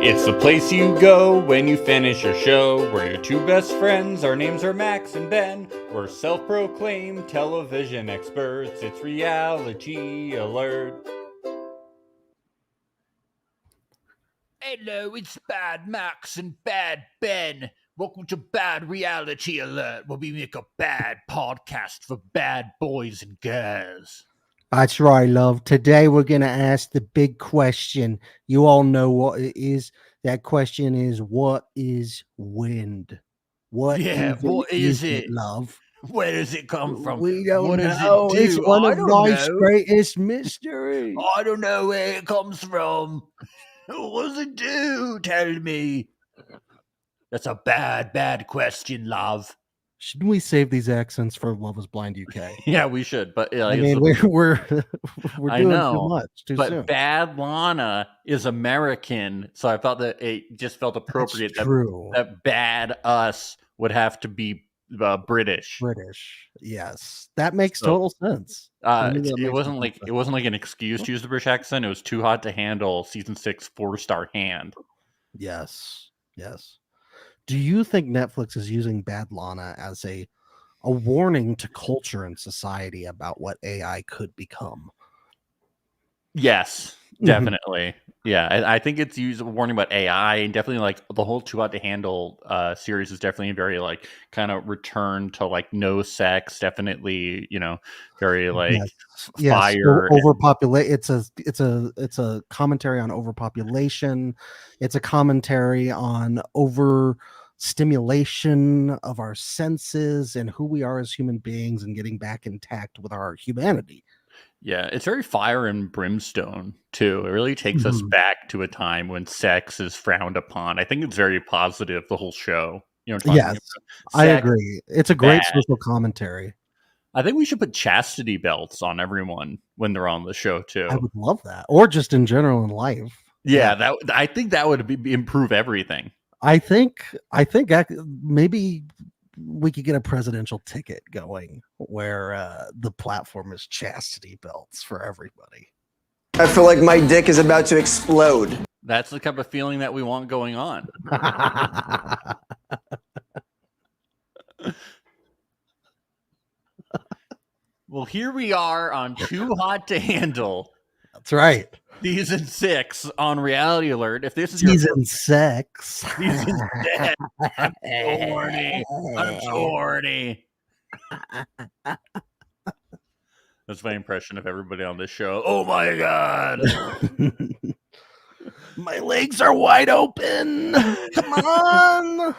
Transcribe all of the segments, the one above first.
It's the place you go when you finish your show. We're your two best friends. Our names are Max and Ben. We're self-proclaimed television experts. It's Reality Alert. Hello, it's Bad Max and Bad Ben. Welcome to Bad Reality Alert, where we make a bad podcast for bad boys and girls. That's right, love. Today we're going to ask the big question. You all know what it is. That question is, what is wind? What is it, love? Where does it come from? We don't what know. Does it do? It's one I of don't life's know. greatest mysteries. I don't know where it comes from. What does it do? Tell me. That's a bad question, love. Shouldn't we save these accents for Love Is Blind UK? Yeah, we should. But I mean, we're doing too much too but soon. Bad Lana is American, so I felt that it just felt appropriate that Bad Us would have to be British. Yes, that makes total sense. It wasn't like an excuse to use the British accent. It was Too Hot to Handle, season 6, 4-star hand. Yes. Do you think Netflix is using Bad Lana as a warning to culture and society about what AI could become? Yes, definitely. Yeah, I think it's used a warning about AI, and definitely like the whole Too Hot to Handle series is definitely very like kind of return to like no sex. Definitely, very like fire. Overpopulate. It's a commentary on overpopulation. It's a commentary on overstimulation of our senses and who we are as human beings, and getting back intact with our humanity. Yeah, it's very fire and brimstone, too. It really takes us back to a time when sex is frowned upon. I think it's very positive, the whole show. Yes, I agree. It's a great social commentary. I think we should put chastity belts on everyone when they're on the show, too. I would love that. Or just in general in life. Yeah. I think that would improve everything. I think maybe we could get a presidential ticket going where the platform is chastity belts for everybody. I feel like my dick is about to explode. That's the type of feeling that we want going on. Well, here we are on Too Hot to Handle. That's right. Season 6 on Reality Alert. If this is season 6, season 6, I'm so horny. That's my impression of everybody on this show. Oh my god, my legs are wide open. Come on.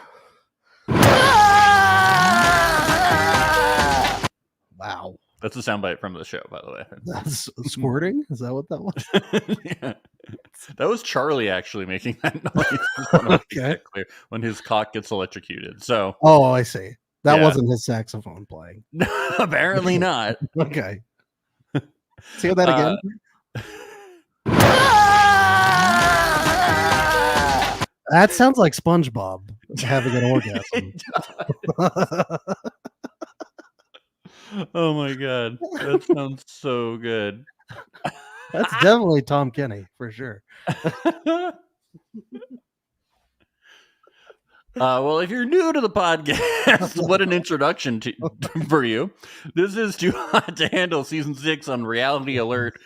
Wow. That's a soundbite from the show, by the way. That's squirting? Is that what that was? Yeah. That was Charlie actually making that noise. Okay. When his cock gets electrocuted. So. Oh, I see. That wasn't his saxophone playing. Apparently not. Okay. Say that again. That sounds like SpongeBob having an orgasm. Oh my god, that sounds so good. That's definitely Tom Kenny for sure. Well, if you're new to the podcast, what an introduction for you. This is Too Hot to Handle season 6 on Reality Alert.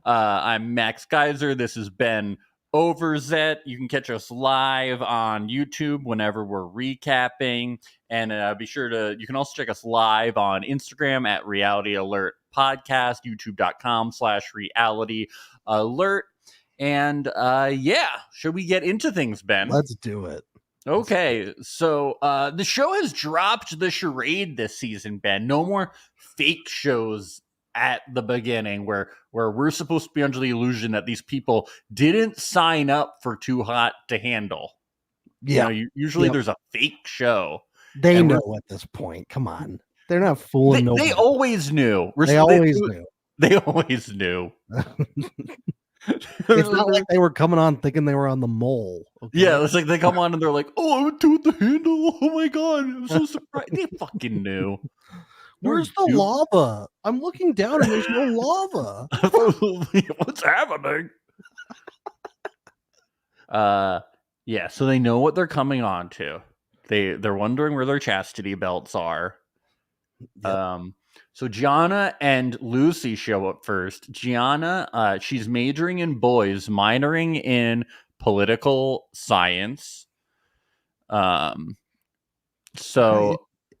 I'm Max Geyser. This is Ben Overzet. You can catch us live on YouTube whenever we're recapping, and be sure to, you can also check us live on Instagram at Reality Alert Podcast, youtube.com/Reality Alert. And should we get into things, Ben? Let's do it. Okay, so the show has dropped the charade this season, Ben. No more fake shows at the beginning where we're supposed to be under the illusion that these people didn't sign up for Too Hot to Handle. Yeah. Usually there's a fake show. They know at this point. Come on. They're not fooling nobody. They always knew. They always knew. They always knew. It's not like they were coming on thinking they were on the mole. Okay? Yeah, it's like they come on and they're like, "Oh, I went to the handle. Oh my god, I'm so surprised." They fucking knew. Where's the lava? I'm looking down and there's no lava. What's happening? Yeah, so they know what they're coming on to. They're wondering where their chastity belts are. Yep. So Gianna and Lucy show up first. Gianna, she's majoring in boys, minoring in political science. So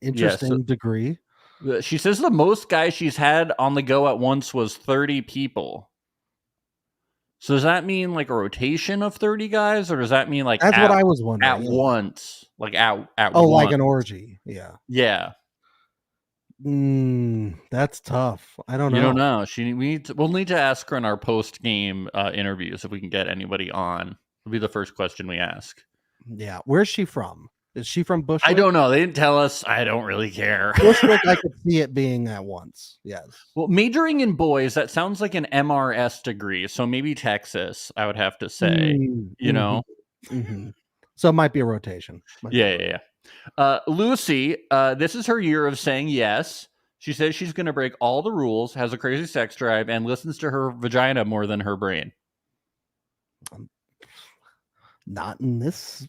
Interesting degree. She says the most guys she's had on the go at once was 30 people. So does that mean like a rotation of 30 guys, or does that mean like That's what I was wondering. at once? Like at oh, once. like an orgy. Yeah. Yeah. That's tough. I don't know. You don't know. We'll need to ask her in our post game interviews if we can get anybody on. It'll be the first question we ask. Yeah. Where's she from? Is she from Bushwick? I don't know. They didn't tell us. I don't really care. Bushwick, I could see it being at once. Yes. Well, majoring in boys, that sounds like an MRS degree. So maybe Texas, I would have to say. You know? Mm-hmm. So it might be a rotation. Yeah. Lucy, this is her year of saying yes. She says she's going to break all the rules, has a crazy sex drive, and listens to her vagina more than her brain. Not in this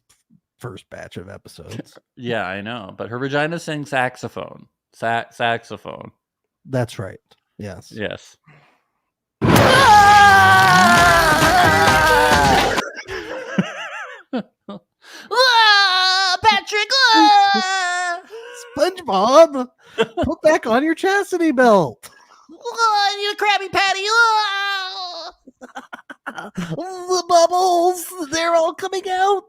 first batch of episodes. Yeah, I know. But her vagina sings saxophone. Saxophone. That's right. Yes. Yes. Patrick! SpongeBob, put back on your chastity belt. I need a Krabby Patty! The bubbles, they're all coming out.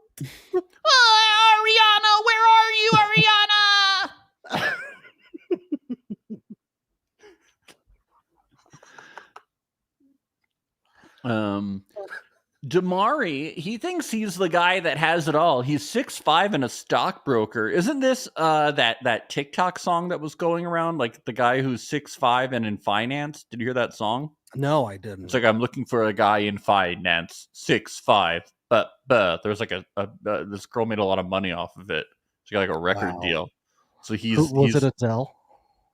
Ariana, where are you, Ariana? Damari, he thinks he's the guy that has it all. He's 6'5" and a stockbroker. Isn't this that TikTok song that was going around? Like the guy who's 6'5" and in finance. Did you hear that song? No, I didn't. It's like, I'm looking for a guy in finance, 6'5". But there's like this girl made a lot of money off of it. She got like a record deal. So was it Adele?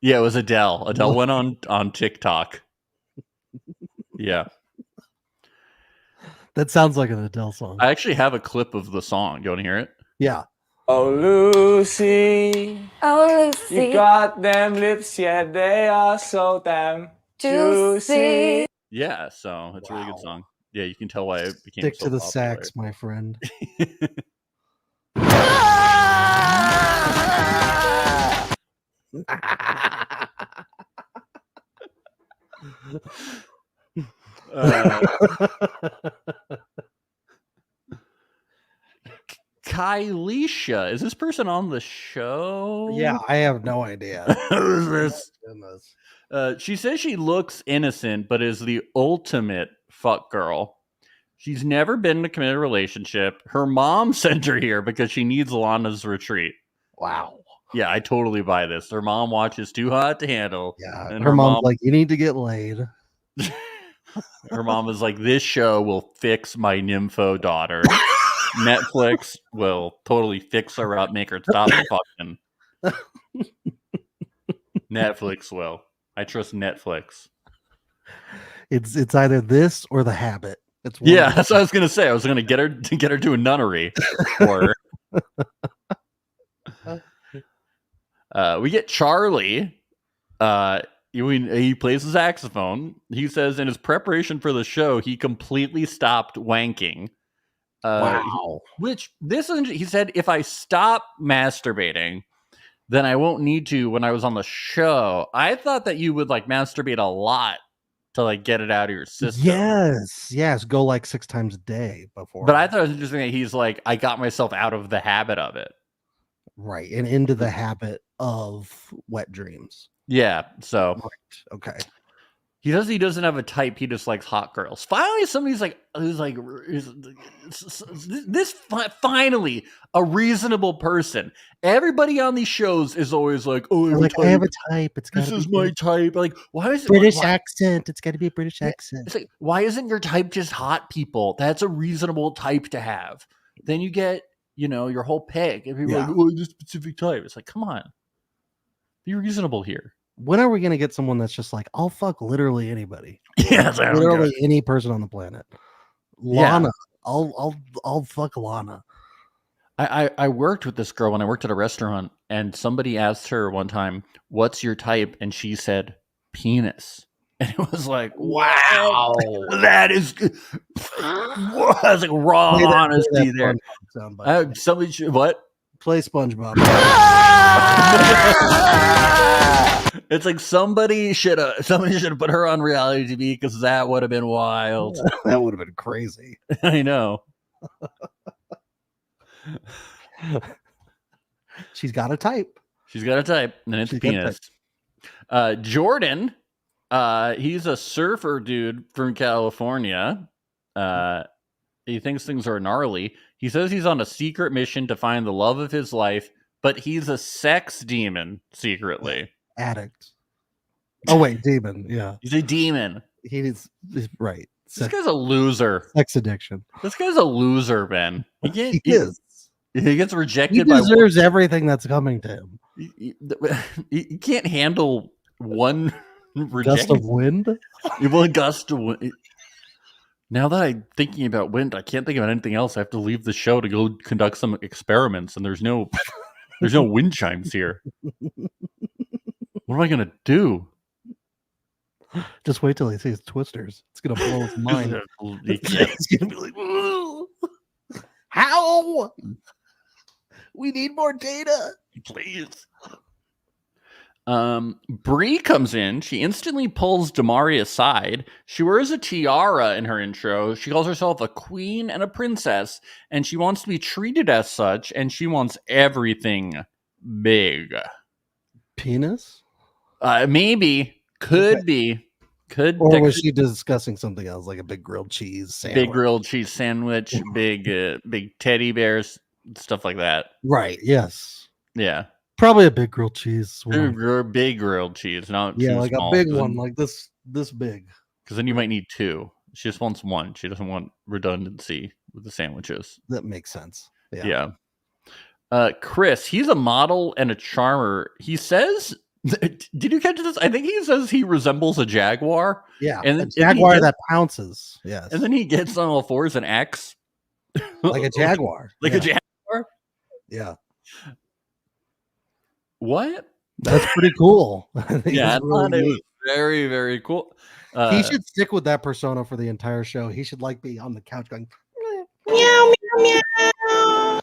Yeah, it was Adele. Adele went on TikTok. Yeah. That sounds like an Adele song. I actually have a clip of the song. You want to hear it? Yeah. Oh, Lucy. Oh, Lucy. You got them lips, yeah, they are so damn juicy. Yeah, so it's a really good song. Yeah, you can tell why it became Stick so to the popular. sax, my friend. Kylisha, is this person on the show? Yeah, I have no idea. Who's this? She says she looks innocent, but is the ultimate fuck girl. She's never been in a committed relationship. Her mom sent her here because she needs Lana's retreat. Wow. Yeah, I totally buy this. Her mom watches Too Hot to Handle. Yeah, and her mom's like, you need to get laid. Her mom is like, this show will fix my nympho daughter. Netflix will totally fix her up, make her stop fucking. Netflix will. I trust Netflix. It's either this or The Habit. It's yeah, that's what I was gonna say. I was gonna get her to a nunnery. Or we get Charlie. He plays the saxophone. He says in his preparation for the show, he completely stopped wanking. Wow. He said, if I stop masturbating, then I won't need to when I was on the show. I thought that you would like masturbate a lot to like get it out of your system. Yes. Go like 6 times a day before. But I thought it was interesting that he's like, I got myself out of the habit of it. Right. And into the habit of wet dreams. Yeah. So right. Okay. He doesn't have a type. He just likes hot girls. Finally, somebody's like, finally a reasonable person. Everybody on these shows is always like, oh, I have a type. It's this is my type. Like, why is it British accent? It's got to be a British accent. It's like, why isn't your type just hot people? That's a reasonable type to have. Then you get, your whole pick. And people are like, oh, this specific type. It's like, come on, be reasonable here. When are we going to get someone that's just like, I'll fuck literally anybody? Yeah, literally any person on the planet. Lana. Yeah. I'll fuck Lana. I worked with this girl when I worked at a restaurant, and somebody asked her one time, "What's your type?" And she said, "Penis." And it was like, wow, that is good. I was like, raw honesty there. Somebody should, what? Play SpongeBob. It's like somebody should have put her on reality TV because that would have been wild. That would have been crazy. I know. She's got a type. She's got a type, and it's penis. Jordan, he's a surfer dude from California. He thinks things are gnarly. He says he's on a secret mission to find the love of his life, but he's a sex demon secretly. Addict. Oh wait, demon. Yeah, he's a demon. He's right. This guy's a loser. Sex addiction. This guy's a loser, Ben. He is. He gets rejected. He deserves everything that's coming to him. He can't handle one gust of wind. One gust of wind. Now that I'm thinking about wind, I can't think about anything else. I have to leave the show to go conduct some experiments, and there's no wind chimes here. What am I gonna do? Just wait till he sees Twisters. It's gonna blow his mind. He's gonna be like, "Ooh, how? We need more data, please." Bree comes in. She instantly pulls Damari aside. She wears a tiara in her intro. She calls herself a queen and a princess, and she wants to be treated as such, and she wants everything big. Penis? Maybe. Could be. Could. Or was she discussing something else, like a big grilled cheese sandwich? Big grilled cheese sandwich, big teddy bears, stuff like that. Right, yes. Yeah. Probably a big grilled cheese. Big grilled cheese, not like small. A big one, like this big. Because then you might need two. She just wants one. She doesn't want redundancy with the sandwiches. That makes sense. Yeah. Chris, he's a model and a charmer. He says, did you catch this? I think he says he resembles a jaguar. Yeah, and a jaguar that pounces. Yes. And then he gets on all fours and acts like a jaguar. A jaguar? Yeah. What? That's pretty cool. Yeah, really it was very, very cool. He should stick with that persona for the entire show. He should be on the couch going meow meow meow,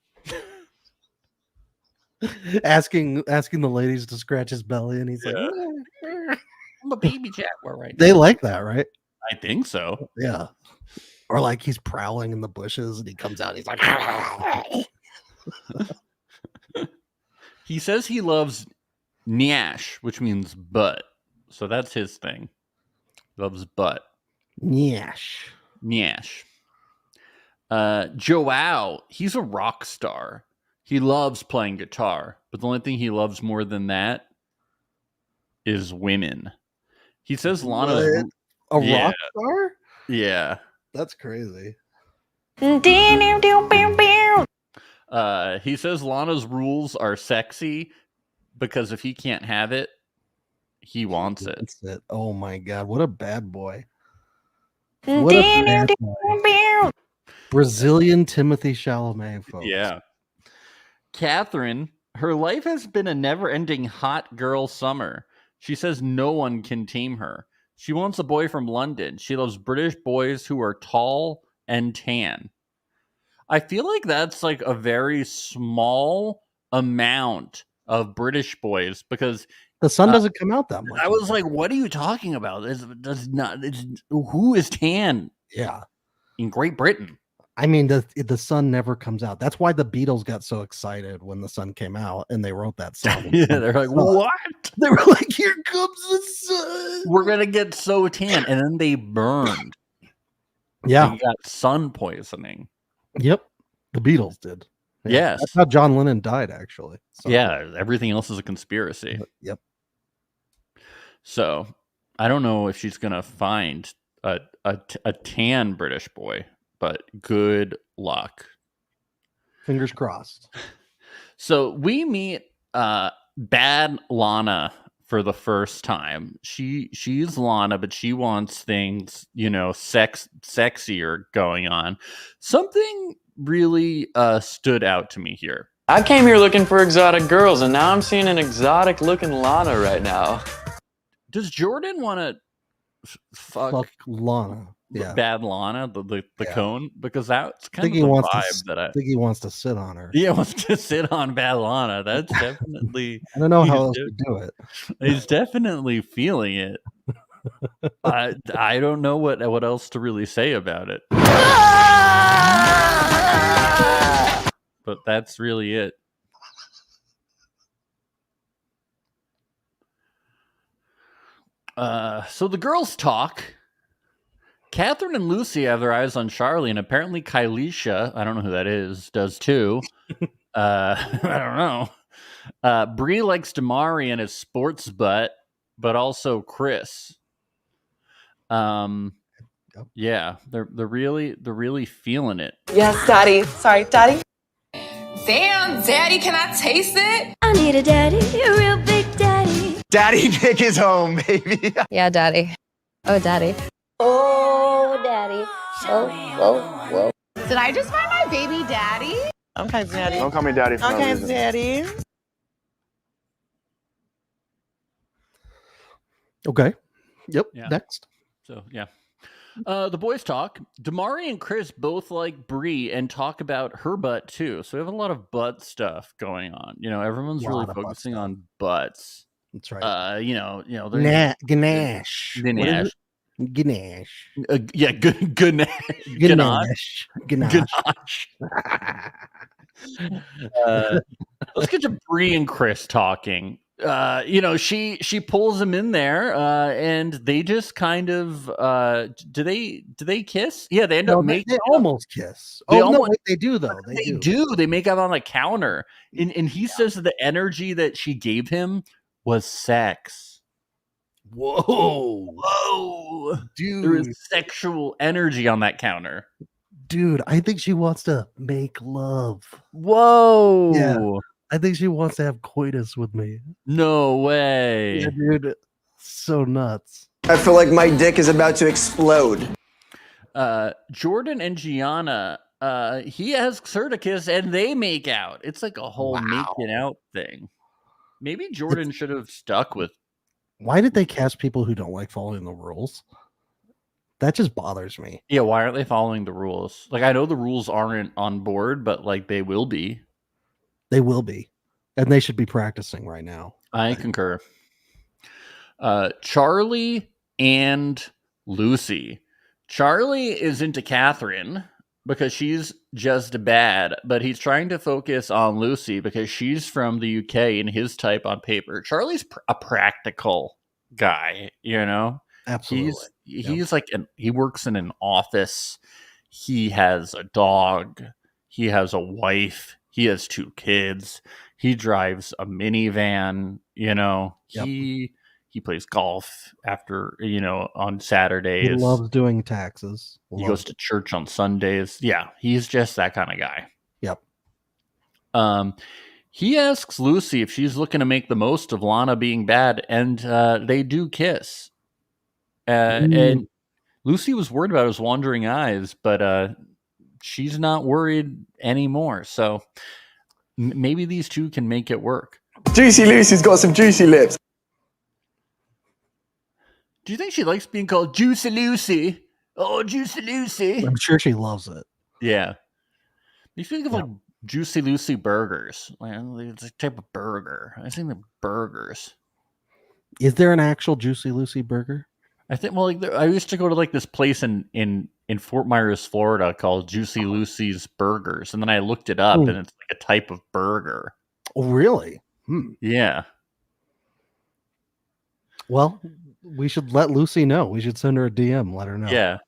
asking the ladies to scratch his belly, and he's like, "I'm a baby jaguar right now." They like that, right? I think so. Yeah. Or like he's prowling in the bushes, and he comes out. And he's like. He says he loves Nyash, which means butt. So that's his thing. Loves butt. Nyash. Joao, he's a rock star. He loves playing guitar. But the only thing he loves more than that is women. He says Lana's... rock star? Yeah. That's crazy. He says Lana's rules are sexy because if he can't have it, he wants it. That's it. Oh my god, what a bad boy. What a bad boy. Brazilian Timothy Chalamet, folks. Yeah. Catherine, her life has been a never-ending hot girl summer. She says no one can tame her. She wants a boy from London. She loves British boys who are tall and tan. I feel like that's like a very small amount of British boys because the sun doesn't come out that much. I was like, what are you talking about? Who is tan? Yeah. In Great Britain. I mean, the sun never comes out. That's why the Beatles got so excited when the sun came out and they wrote that song. Yeah, they're like, what? They were like, here comes the sun. We're going to get so tan. And then they burned. Yeah. They got sun poisoning. Yep. The Beatles did. Yeah. Yes. That's how John Lennon died, actually. So. Yeah. Everything else is a conspiracy. Yep. So I don't know if she's going to find a tan British boy, but good luck. Fingers crossed. So we meet bad Lana for the first time. She's Lana, but she wants things, sexier going on. Something really stood out to me here. I came here looking for exotic girls, and now I'm seeing an exotic-looking Lana right now. Does Jordan want to fuck Lana? Yeah, bad Lana, the Yeah. cone? Because that's I kind think of he the wants vibe to. that I think he wants to sit on her. Yeah, wants to sit on bad Lana. That's definitely. I don't know how else he's to do it. He's definitely feeling it. I don't know what else to really say about it. But that's really it. So the girls talk. Catherine and Lucy have their eyes on Charlie, and apparently Kylisha, I don't know who that is, does too. I don't know. Bree likes Damari and his sports butt, but also Chris. Yeah, they're really feeling it. Yes, Daddy. Sorry, Daddy. Damn, Daddy, can I taste it? I need a daddy, a real big daddy. Daddy Dick is home, baby. Yeah, daddy. Oh, daddy. Oh, daddy. Whoa, whoa, whoa. Did I just find my baby daddy? Okay, Daddy. Don't call me daddy for no Okay, reason. Daddy. Okay. Yep. Yeah. Next. So yeah. The boys talk. Damari and Chris both like Bree and talk about her butt too. So we have a lot of butt stuff going on. You know, everyone's really Lot of butt focusing stuff. on butts. That's right. You know, they're Ganache. What is Ganache. it? Ganache. Yeah, good Ganache. Ganache. Let's get to Bree and Chris talking. She pulls him in there, and they just kind of do they kiss? Yeah, they end up making They almost kiss. They Oh no, almost- wait, they do though. They do. They make out on the counter, and he says that the energy that she gave him was sex. Whoa, dude. there is sexual energy on that counter. Dude, I think she wants to make love. Whoa. Yeah. I think she wants to have coitus with me. No way. Yeah, dude. So nuts. I feel like my dick is about to explode. Jordan and Gianna, he asks her to kiss and they make out. It's like a whole making out thing. Maybe Jordan should have stuck with. Why did they cast people who don't like following the rules? That just bothers me. Yeah, why aren't they following the rules? Like, I know the rules aren't on board, but like they will be. They will be. And they should be practicing right now. I concur. Charlie and Lucy. Charlie is into Catherine because she's just bad, but he's trying to focus on Lucy because she's from the UK and his type on paper. Charlie's a practical guy, you know? Absolutely. He's like he works in an office. He has a dog. He has a wife. He has 2 kids. He drives a minivan, you know. Yep. He plays golf after, on Saturdays. He loves doing taxes. He goes to church on Sundays. Yeah, he's just that kind of guy. Yep. He asks Lucy if she's looking to make the most of Lana being bad, and they do kiss. And Lucy was worried about his wandering eyes, but she's not worried anymore. So maybe these two can make it work. Juicy Lucy's got some juicy lips. Do you think she likes being called Juicy Lucy? Oh, Juicy Lucy. I'm sure she loves it. Yeah. You think of like Juicy Lucy burgers. Like, it's a type of burger. I think they're burgers. Is there an actual Juicy Lucy burger? I think, well, like, I used to go to like this place in Fort Myers, Florida called Juicy Lucy's Burgers. And then I looked it up and it's like a type of burger. Oh, really? Yeah. Well, we should let Lucy know. We should send her a DM, let her know. Yeah.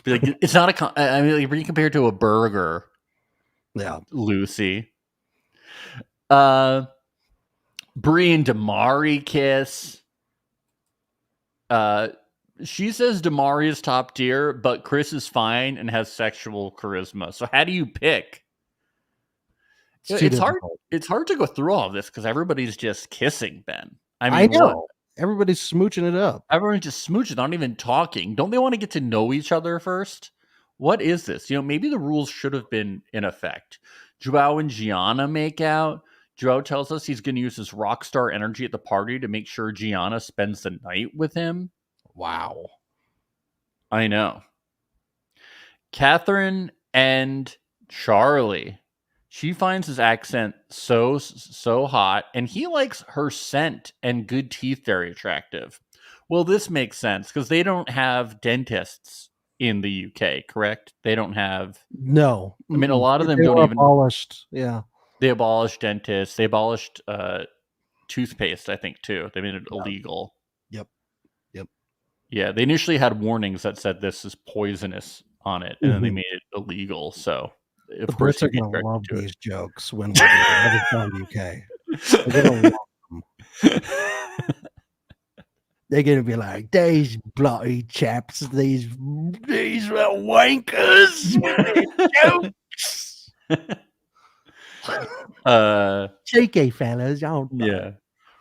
Be like, it's not I mean, like, when you compare it to a burger, Yeah. Lucy. Bree and Damari kiss. She says Damari is top tier, but Chris is fine and has sexual charisma. So how do you pick? It's hard. It's hard to go through all of this because everybody's just kissing, Ben. I know. Everybody's smooching it up. Everyone's just smooching, not even talking. Don't they want to get to know each other first? What is this? Maybe the rules should have been in effect. Joao and Gianna make out. Joao tells us he's going to use his rock star energy at the party to make sure Gianna spends the night with him. Wow. I know. Catherine and Charlie. She finds his accent so hot, and he likes her scent and good teeth very attractive. Well, this makes sense because they don't have dentists in the UK, correct? They don't have. No. I mean, a lot of them They don't were even. abolished. Yeah. They abolished dentists. They abolished toothpaste, I think, too. They made it illegal. Yep. Yeah, they initially had warnings that said this is poisonous on it, and then they made it illegal. So, of The course, Brits are you get going to love directed to these jokes when we're every time UK. They're going to love them. They're going to be like, these bloody chaps, these little wankers with their jokes. Cheeky fellas, aren't they? Yeah.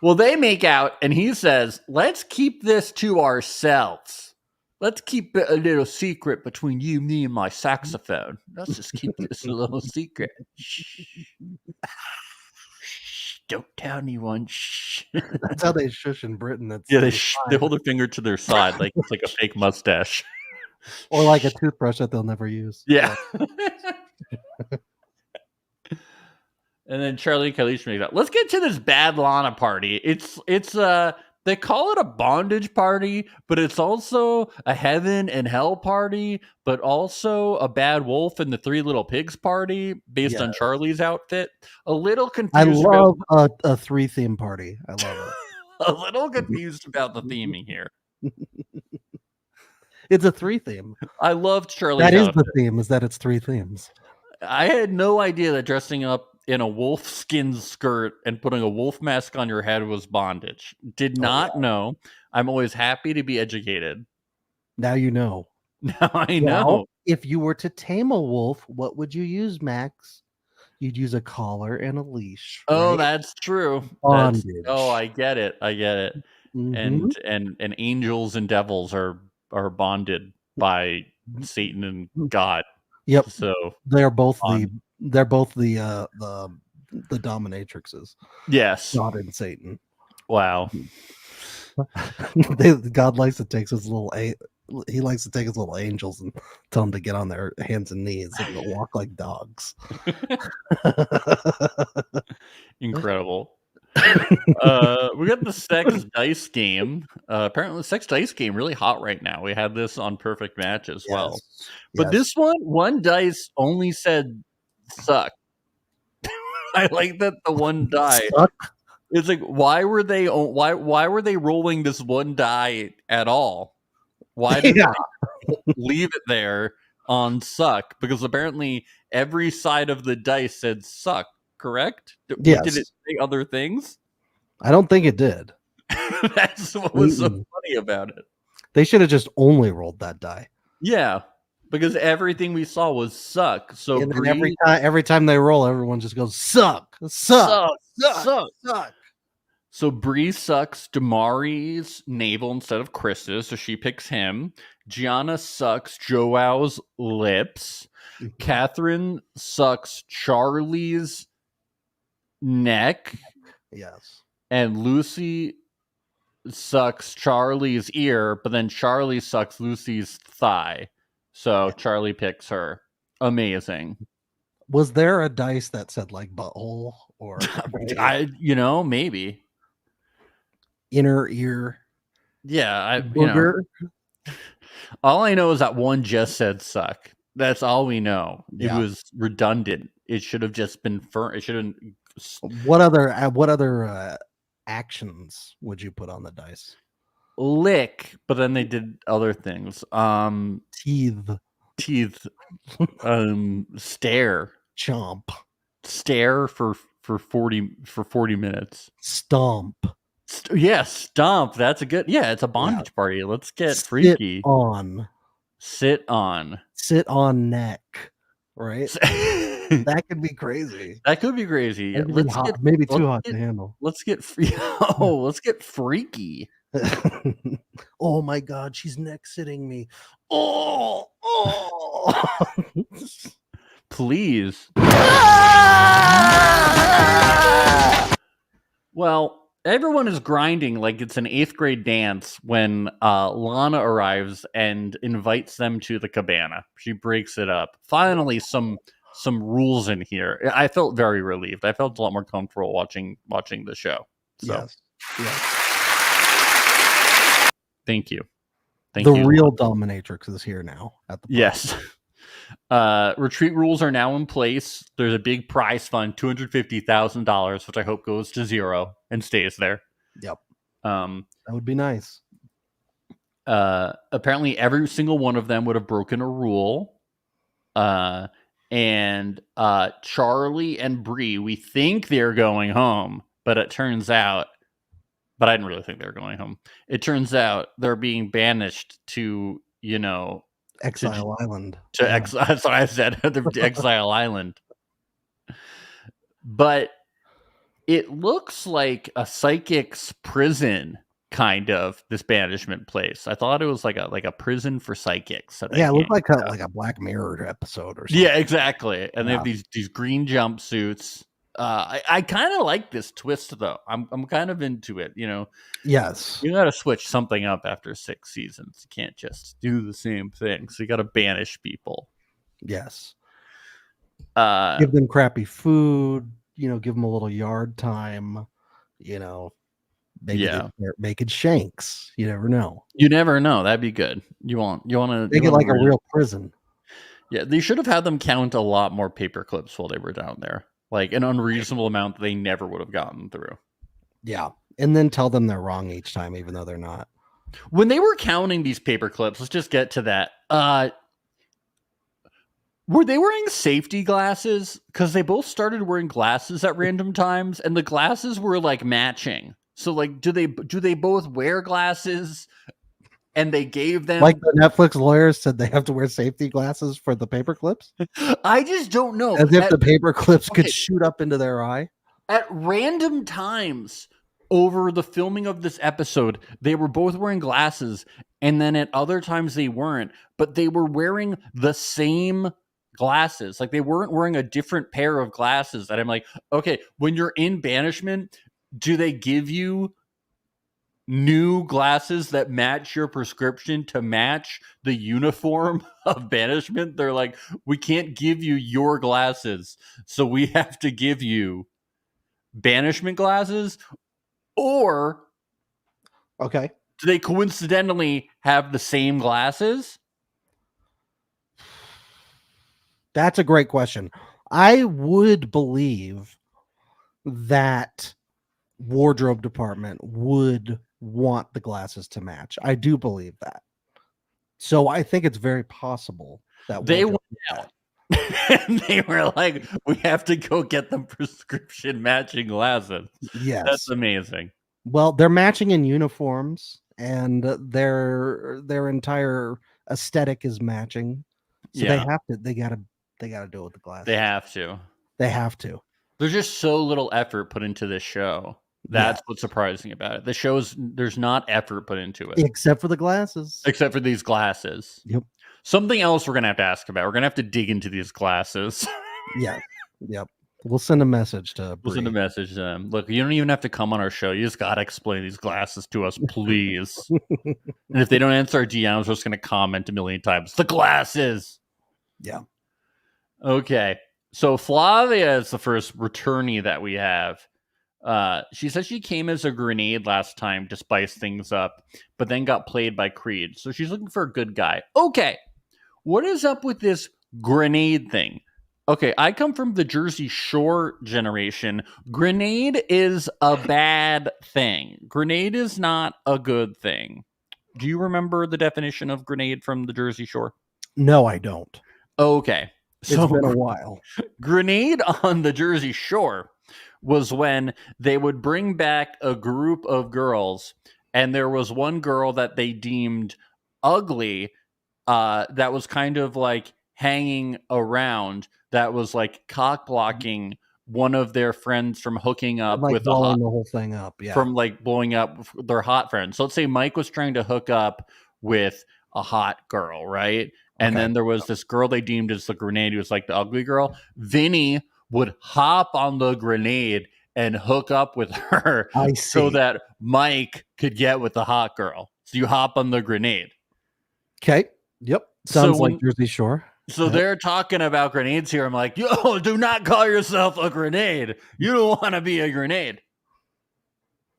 Well, they make out, and he says, let's keep this to ourselves. Let's keep it a little secret between you, me, and my saxophone. Let's just keep this a little secret. Shh. Don't tell anyone. Shh. That's how they shush in Britain. That's Yeah, they hold their finger to their side like it's like a fake mustache. Or like a toothbrush that they'll never use. Yeah. And then Charlie and Kalisha make that. Let's get to this bad Lana party. It's they call it a bondage party, but it's also a heaven and hell party, but also a bad wolf and the three little pigs party based on Charlie's outfit. A little confused. I love a 3-theme party. I love it. A little confused about the theming here. It's a 3-theme. I loved Charlie's That is outfit. the theme, is that it's 3 themes. I had no idea that dressing up in a wolf skin skirt and putting a wolf mask on your head was bondage. Did not know. I'm always happy to be educated. Now you know. Now I know. If you were to tame a wolf, what would you use, Max? You'd use a collar and a leash. Oh, right? That's true. Bondage. I get it. Mhm. And angels and devils are bonded by Satan and God. Yep. So they're both the dominatrixes. yes. God and Satan. Wow. God likes to take his little he likes to take his little angels and tell them to get on their hands and knees and they'll walk like dogs. Incredible. We got the sex dice game. Apparently the sex dice game really hot right now. We had this on Perfect Match as well. But this one dice only said suck. I like that the one die. Suck? It's like why were they rolling this one die at all? Why did they leave it there on suck? Because apparently every side of the dice said suck, correct? Yes. Did it say other things? I don't think it did. That's what was so funny about it. They should have just only rolled that die. Yeah, because everything we saw was suck. So And then every time they roll, everyone just goes suck, suck, suck, suck, suck. So Bree sucks Damari's navel instead of Chris's, so she picks him. Gianna sucks Joao's lips. Catherine sucks Charlie's neck. Yes. And Lucy sucks Charlie's ear, but then Charlie sucks Lucy's thigh. So Charlie picks her. Amazing. Was there a dice that said like butthole or maybe inner ear? Yeah, booger? All I know is that one just said suck. That's all we know. Yeah. It was redundant. It should have just been it should have. What other actions would you put on the dice? Lick, but then they did other things. Teeth. Stare. Chomp. Stare for 40 minutes. Stomp. Stomp. That's a good. Yeah, it's a bondage party. Let's get freaky. Sit on neck. Right. That could be crazy. That could be crazy. Maybe too hot to handle. Let's get let's get freaky. Oh my God, she's neck sitting me. Oh. Please. Well, everyone is grinding like it's an 8th grade dance when Lana arrives and invites them to the cabana. She breaks it up. Finally, some rules in here. I felt very relieved. I felt a lot more comfortable watching the show. So, Yes. thank you. Thank The you. real dominatrix is here now at the party. Yes. Retreat rules are now in place. There's a big prize fund, $250,000, which I hope goes to 0 and stays there. Yep. That would be nice. Apparently every single one of them would have broken a rule. And Charlie and Bree, we think they're going home, but it turns out, but I didn't really think they were going home. It turns out they're being banished to, Exile Island. That's what I said. The Exile Island. But it looks like a psychic's prison, kind of, this banishment place. I thought it was like a prison for psychics. Yeah, it looked like a Black Mirror episode or something. Yeah, exactly. And they have these green jumpsuits. I kind of like this twist though. I'm kind of into it. Yes. You got to switch something up after 6 seasons. You can't just do the same thing. So you got to banish people. Yes. Give them crappy food. Give them a little yard time. Maybe they're making shanks. You never know. You never know. That'd be good. You want to make it like a real prison. Yeah, they should have had them count a lot more paper clips while they were down there. Like an unreasonable amount that they never would have gotten through. Yeah. And then tell them they're wrong each time, even though they're not. When they were counting these paper clips, let's just get to that. Were they wearing safety glasses? Because they both started wearing glasses at random times, and the glasses were like matching. So, like, do they both wear glasses? And they gave them, like the Netflix lawyers said, they have to wear safety glasses for the paper clips. I just don't know. As if the paper clips could shoot up into their eye. At random times over the filming of this episode, they were both wearing glasses, and then at other times they weren't, but they were wearing the same glasses. Like, they weren't wearing a different pair of glasses. And I'm like, okay, when you're in banishment, do they give you new glasses that match your prescription to match the uniform of banishment? They're like, we can't give you your glasses, so we have to give you banishment glasses. Or okay, do they coincidentally have the same glasses? That's a great question. I would believe that wardrobe department would want the glasses to match. I do believe that. So I think it's very possible that they went out and they were like, we have to go get them prescription matching glasses. Yes. That's amazing. Well, they're matching in uniforms, and their entire aesthetic is matching. So they gotta do it with the glasses. They have to. There's just so little effort put into this show. That's what's surprising about it. The show's, there's not effort put into it. Except for the glasses. Except for these glasses. Yep. Something else we're going to have to ask about. We're going to have to dig into these glasses. Yeah. Yep. We'll send a message to Bree. We'll send a message to them. Look, you don't even have to come on our show. You just got to explain these glasses to us, please. And if they don't answer our DMs, we're just going to comment a million times. The glasses. Yeah. Okay. So Flavia is the first returnee that we have. She says she came as a grenade last time to spice things up, but then got played by Creed. So she's looking for a good guy. Okay. What is up with this grenade thing? Okay, I come from the Jersey Shore generation. Grenade is a bad thing. Grenade is not a good thing. Do you remember the definition of grenade from the Jersey Shore? No, I don't. Okay. It's been a while. Grenade on the Jersey Shore was when they would bring back a group of girls, and there was one girl that they deemed ugly, that was kind of like hanging around, that was like cock blocking one of their friends from hooking up like with blowing the whole thing up. Yeah. from like blowing up their hot friends. So let's say Mike was trying to hook up with a hot girl, right? And Okay. then there was this girl they deemed as the grenade who was like the ugly girl. Vinny would hop on the grenade and hook up with her I so see. that Mike could get with the hot girl. So you hop on the grenade. Okay. Yep. So Sounds when- like Jersey Shore. So Yep. they're talking about grenades here. I'm like, yo, do not call yourself a grenade. You don't want to be a grenade.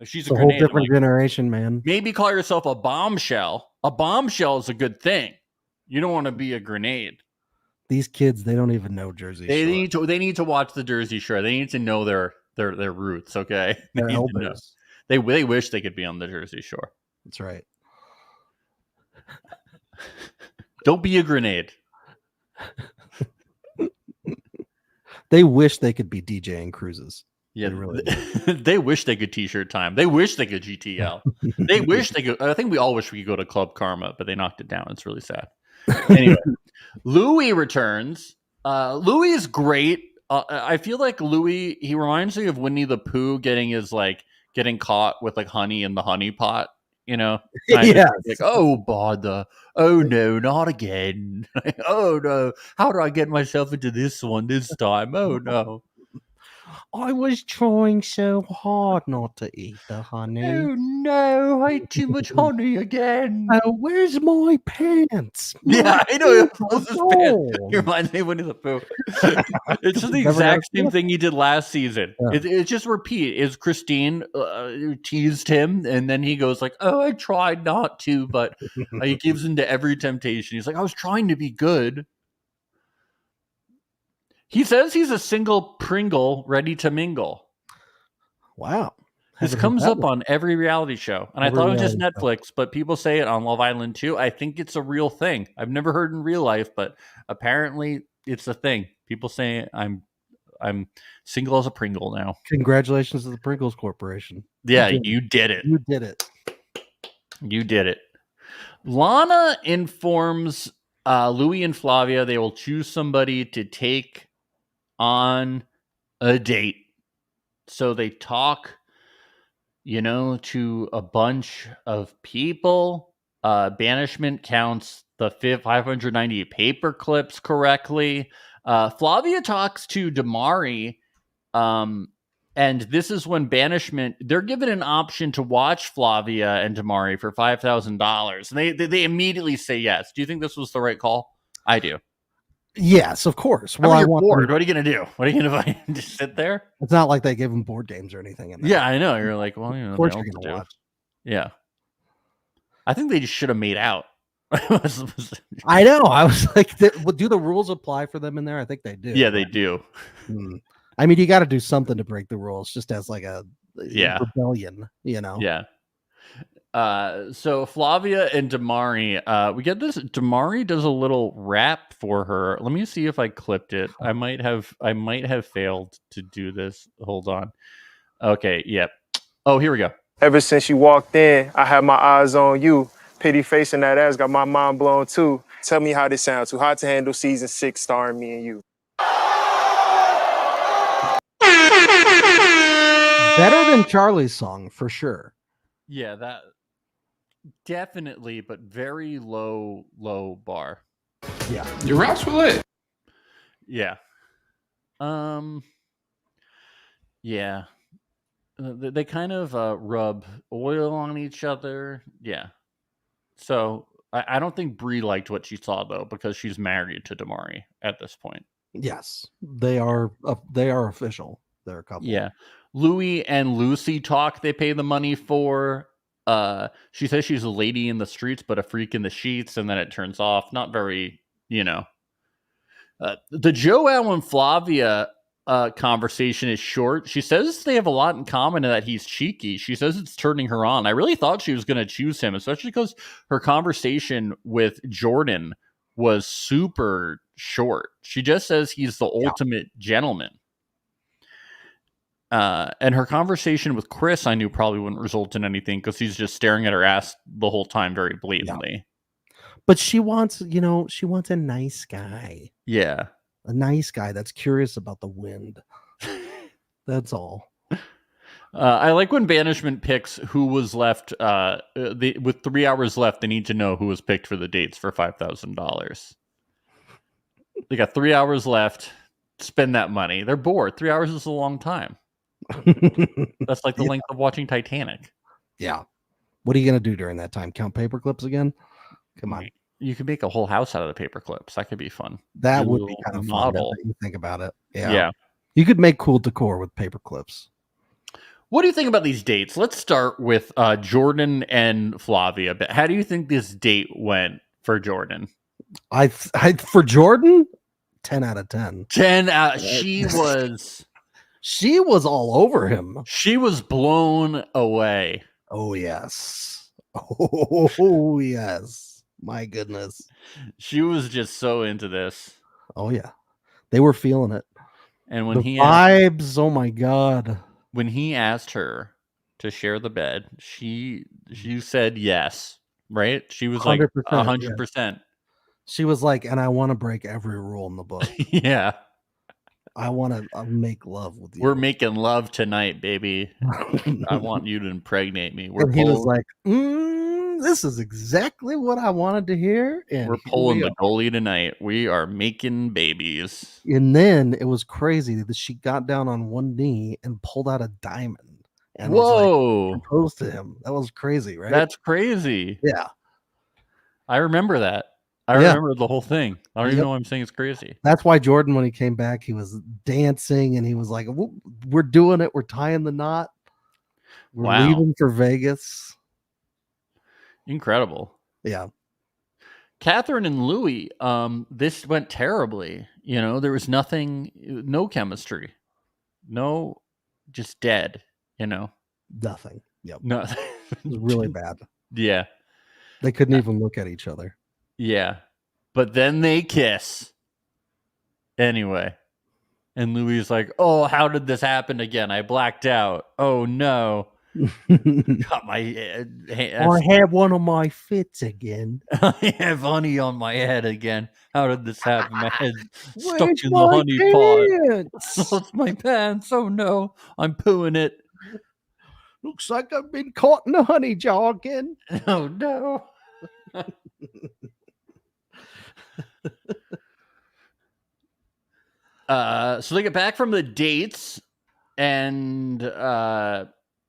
She's It's a a whole grenade. I'm different like, generation, man. maybe call yourself a bombshell. A bombshell is a good thing. You don't want to be a grenade. These kids, they don't even know Jersey Shore. They need to watch the Jersey Shore. They need to know their roots. Okay, Their They need to know. elders. They wish they could be on the Jersey Shore. That's right. Don't be a grenade. They wish they could be DJing cruises. Yeah, They really they wish they could T-shirt time. They wish they could GTL. They wish they could. I think we all wish we could go to Club Karma, but they knocked it down. It's really sad. Anyway, Louis returns. Louis is great. I feel like Louis. He reminds me of Winnie the Pooh getting caught with like honey in the honey pot. You know, Yes. like, oh bother, oh no, not again. Oh no, how do I get myself into this one this time? Oh no. I was trying so hard not to eat the honey. Oh no, I ate too much honey again. Oh, where's my pants? Yeah, I know. pants He are reminds me of Winnie the Pooh. It's just the Never exact got a same thing he did last season. Yeah. It's just repeat. Is Christine teased him, and then he goes like, "Oh, I tried not to," but he gives in to every temptation. He's like, "I was trying to be good." He says he's a single Pringle ready to mingle. Wow. This Haven't heard comes that up one. on every reality show. And Every I thought it was just reality show. Netflix, but people say it on Love Island too. I think it's a real thing. I've never heard in real life, but apparently it's a thing. People say I'm single as a Pringle now. Congratulations to the Pringles Corporation. Yeah, did it. you did it. You did it. You did it. Lana informs Louis and Flavia they will choose somebody to take on a date. So they talk, to a bunch of people. Banishment counts the 590 paper clips correctly. Flavia talks to Damari, and this is when Banishment, they're given an option to watch Flavia and Damari for $5,000. And they immediately say yes. Do you think this was the right call? I do. Yes, of course. Well, you're want bored. them- What are you going to do? What are you going to just sit there? It's not like they gave them board games or anything. In there. Yeah, I know. You're like, well, Of course they you're all going to do. watch. Yeah. I think they just should have made out. I know. I was like, do the rules apply for them in there? I think they do. Yeah, they do. I mean, you got to do something to break the rules, just as like a rebellion, Yeah. So Flavia and Damari, we get this. Damari does a little rap for her. Let me see if I clipped it. I might have failed to do this. Hold on. Okay. Yep. Oh, here we go. Ever since you walked in, I had my eyes on you. Pretty face and that ass got my mind blown too. Tell me how this sounds. Too hot to handle season 6 starring me and you. Better than Charlie's song for sure. Yeah, that definitely, but very low bar. Yeah. Your raps were lit. Yeah. Yeah. They kind of rub oil on each other. Yeah. So I don't think Brie liked what she saw though, because she's married to Damari at this point. Yes, they are official. They're a couple. Yeah. Louis and Lucy talk. They pay the money for. She says she's a lady in the streets, but a freak in the sheets, and then it turns off. Not very, The Joel and Flavia conversation is short. She says they have a lot in common and that he's cheeky. She says it's turning her on. I really thought she was going to choose him, especially because her conversation with Jordan was super short. She just says he's the ultimate gentleman. And her conversation with Chris, I knew probably wouldn't result in anything because he's just staring at her ass the whole time very blatantly. Yeah. But she wants a nice guy. Yeah. A nice guy that's curious about the wind. That's all. I like when Banishment picks who was left. With 3 hours left, they need to know who was picked for the dates for $5,000. They got 3 hours left. Spend that money. They're bored. 3 hours is a long time. That's like the length of watching Titanic. Yeah. What are you going to do during that time? Count paper clips again? Come on. You could make a whole house out of the paper clips. That could be fun. That Do would a be little kind of fun. model. Now that you think about it. Yeah. You could make cool decor with paper clips. What do you think about these dates? Let's start with Jordan and Flavia. But how do you think this date went for Jordan? I for Jordan, 10 out of 10. 10 out. She was all over him. She was blown away. Oh yes. Oh yes. My goodness. She was just so into this. Oh yeah. They were feeling it. And when the vibes, oh my god. When he asked her to share the bed, she said yes, right? She was 100%, like 100%. Yeah. She was like, and I want to break every rule in the book. Yeah. I want to make love with you. We're making love tonight, baby. I want you to impregnate me. And he was like, this is exactly what I wanted to hear. And we're pulling the goalie tonight. We are making babies. And then it was crazy that she got down on one knee and pulled out a diamond. And whoa! Proposed to him. That was crazy, right? That's crazy. Yeah. I remember that. I remember the whole thing. I don't even know why I'm saying it's crazy. That's why Jordan, when he came back, he was dancing and he was like, we're doing it. We're tying the knot. We're leaving for Vegas. Incredible. Yeah. Catherine and Louis, this went terribly. You know, there was no chemistry. No, just dead, you know. Nothing. Yep. No. It was really bad. Yeah. They couldn't even look at each other. Yeah. But then they kiss. Anyway. And Louis is like, oh, how did this happen again? I blacked out. Oh, no. Got my head. I had one of my fits again. I have honey on my head again. How did this happen? My head stuck in the honey pot. Lost my pants. Oh, no. I'm pooing it. Looks like I've been caught in a honey jar again. Oh, no. So they get back from the dates, and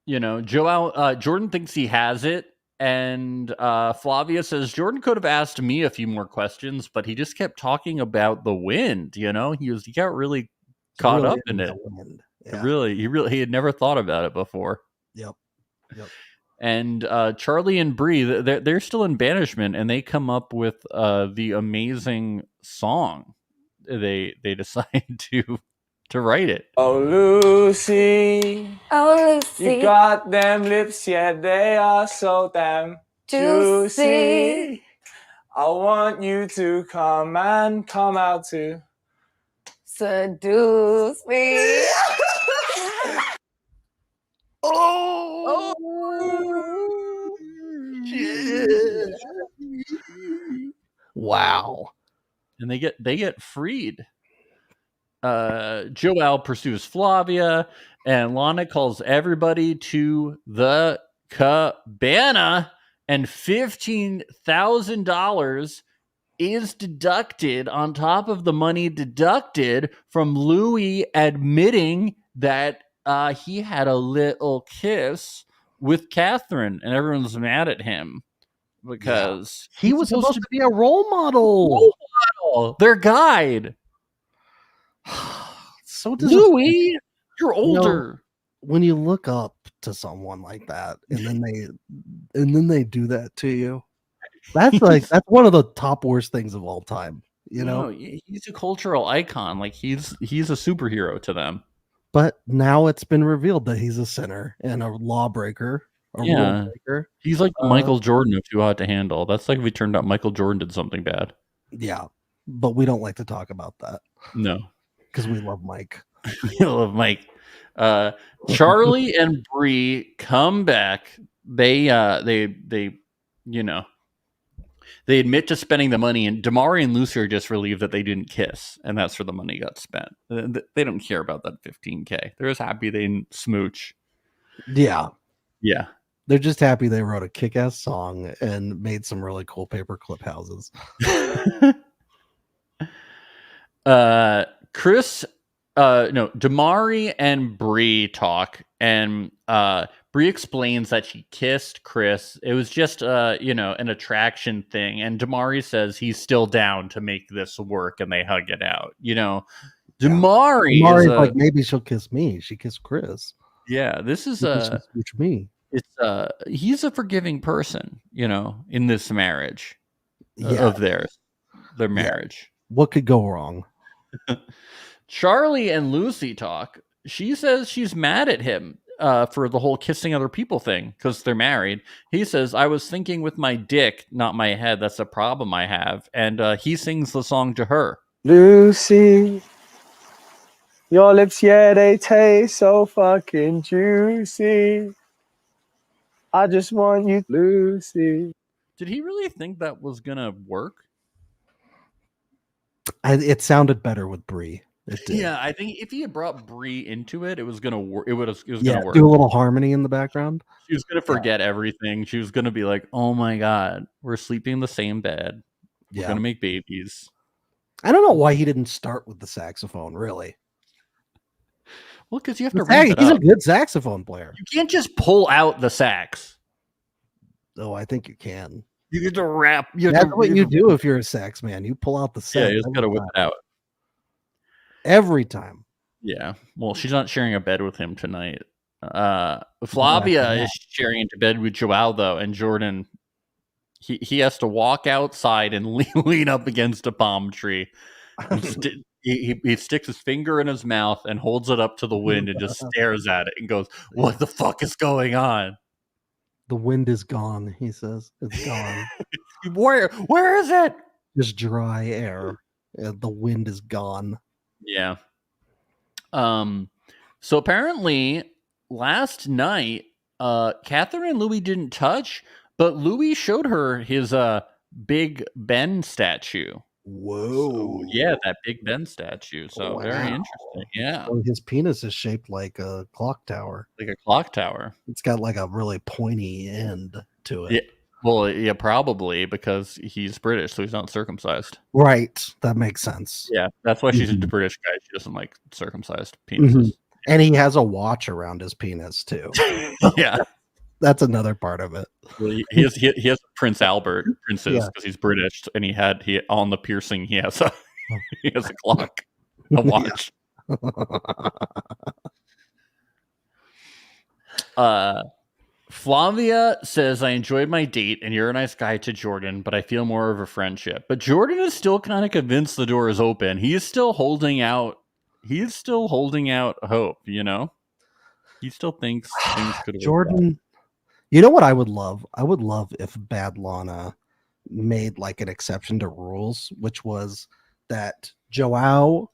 you know, Jordan thinks he has it, and Flavia says Jordan could have asked me a few more questions, but he just kept talking about the wind. You know, he got really caught up in it. Yeah. He had never thought about it before. Yep. And Charlie and Bree, they're still in banishment, and they come up with the amazing song. They decide to write it. Oh Lucy, you got them lips, yeah, they are so damn juicy. I want you to come out to seduce me. Oh, yeah. Wow. And they get freed. Joel pursues Flavia, and Lana calls everybody to the cabana, and $15,000 is deducted on top of the money deducted from Louis admitting that he had a little kiss with Catherine, and everyone's mad at him because he was supposed to be a role model. Their guide. So Louis, you're older. You know, when you look up to someone like that, and then they do that to you, that's one of the top worst things of all time. You know, he's a cultural icon. Like he's a superhero to them. But now it's been revealed that he's a sinner and a lawbreaker. Rule breaker. He's like Michael Jordan of Too Hot to Handle. That's like if it turned out Michael Jordan did something bad. Yeah, but we don't like to talk about that. No, because we love Mike. We love Mike. Charlie and Bree come back. They you know, They admit to spending the money, and Damari and Lucy are just relieved that they didn't kiss, and that's where the money got spent. They don't care about that $15K. They're just happy they didn't smooch. Yeah. Yeah. They're just happy they wrote a kick-ass song and made some really cool paperclip houses. Damari and Bree talk, and Bree explains that she kissed Chris. It was just an attraction thing, and Damari says he's still down to make this work, and they hug it out. Damari is like, maybe she'll kiss me. She kissed Chris. Yeah, this is smooch me. It's he's a forgiving person, in this marriage of theirs, their marriage. What could go wrong? Charlie and Lucy talk. She says she's mad at him for the whole kissing other people thing because they're married. He says, I was thinking with my dick, not my head. That's a problem I have. And he sings the song to her. Lucy, your lips, yeah, they taste so fucking juicy. I just want you, Lucy. Did he really think that was going to work? It sounded better with Bree. Yeah, I think if he had brought Bree into it, it was gonna work. It was gonna work. Do a little harmony in the background. She was gonna forget everything. She was gonna be like, "Oh my god, we're sleeping in the same bed. We're gonna make babies." I don't know why he didn't start with the saxophone. Really? Well, because you have to. He's a good saxophone player. You can't just pull out the sax. Oh, I think you can. You get to rap. That's what you do if you're a sax man. You pull out the sax. Yeah, you just gotta whip it out. Every time. Yeah. Well, she's not sharing a bed with him tonight. Flavia is sharing into bed with Joao, though, and Jordan. He has to walk outside and lean up against a palm tree. He sticks his finger in his mouth and holds it up to the wind and just stares at it and goes, "What the fuck is going on?" The wind is gone, he says. It's gone. Where is it? Just dry air. The wind is gone. Yeah. So apparently last night, Catherine and Louis didn't touch, but Louis showed her his Big Ben statue. Whoa. So, yeah, that Big Ben statue. So very interesting. Yeah. So his penis is shaped like a clock tower. Like a clock tower. It's got like a really pointy end to it. Yeah. Well, yeah, probably because he's British, so he's not circumcised. Right. That makes sense. Yeah. That's why she's a British guy. She doesn't like circumcised penises. And he has a watch around his penis too. Yeah. That's another part of it. Well, he has Prince Albert princess because he's British, and he on the piercing he has a clock, a watch. Flavia says, I enjoyed my date and you're a nice guy to Jordan, but I feel more of a friendship. But Jordan is still kind of convinced the door is open. He is still holding out hope, He still thinks things could work Jordan out. You know what I would love? I would love if Bad Lana made like an exception to rules, which was that Joao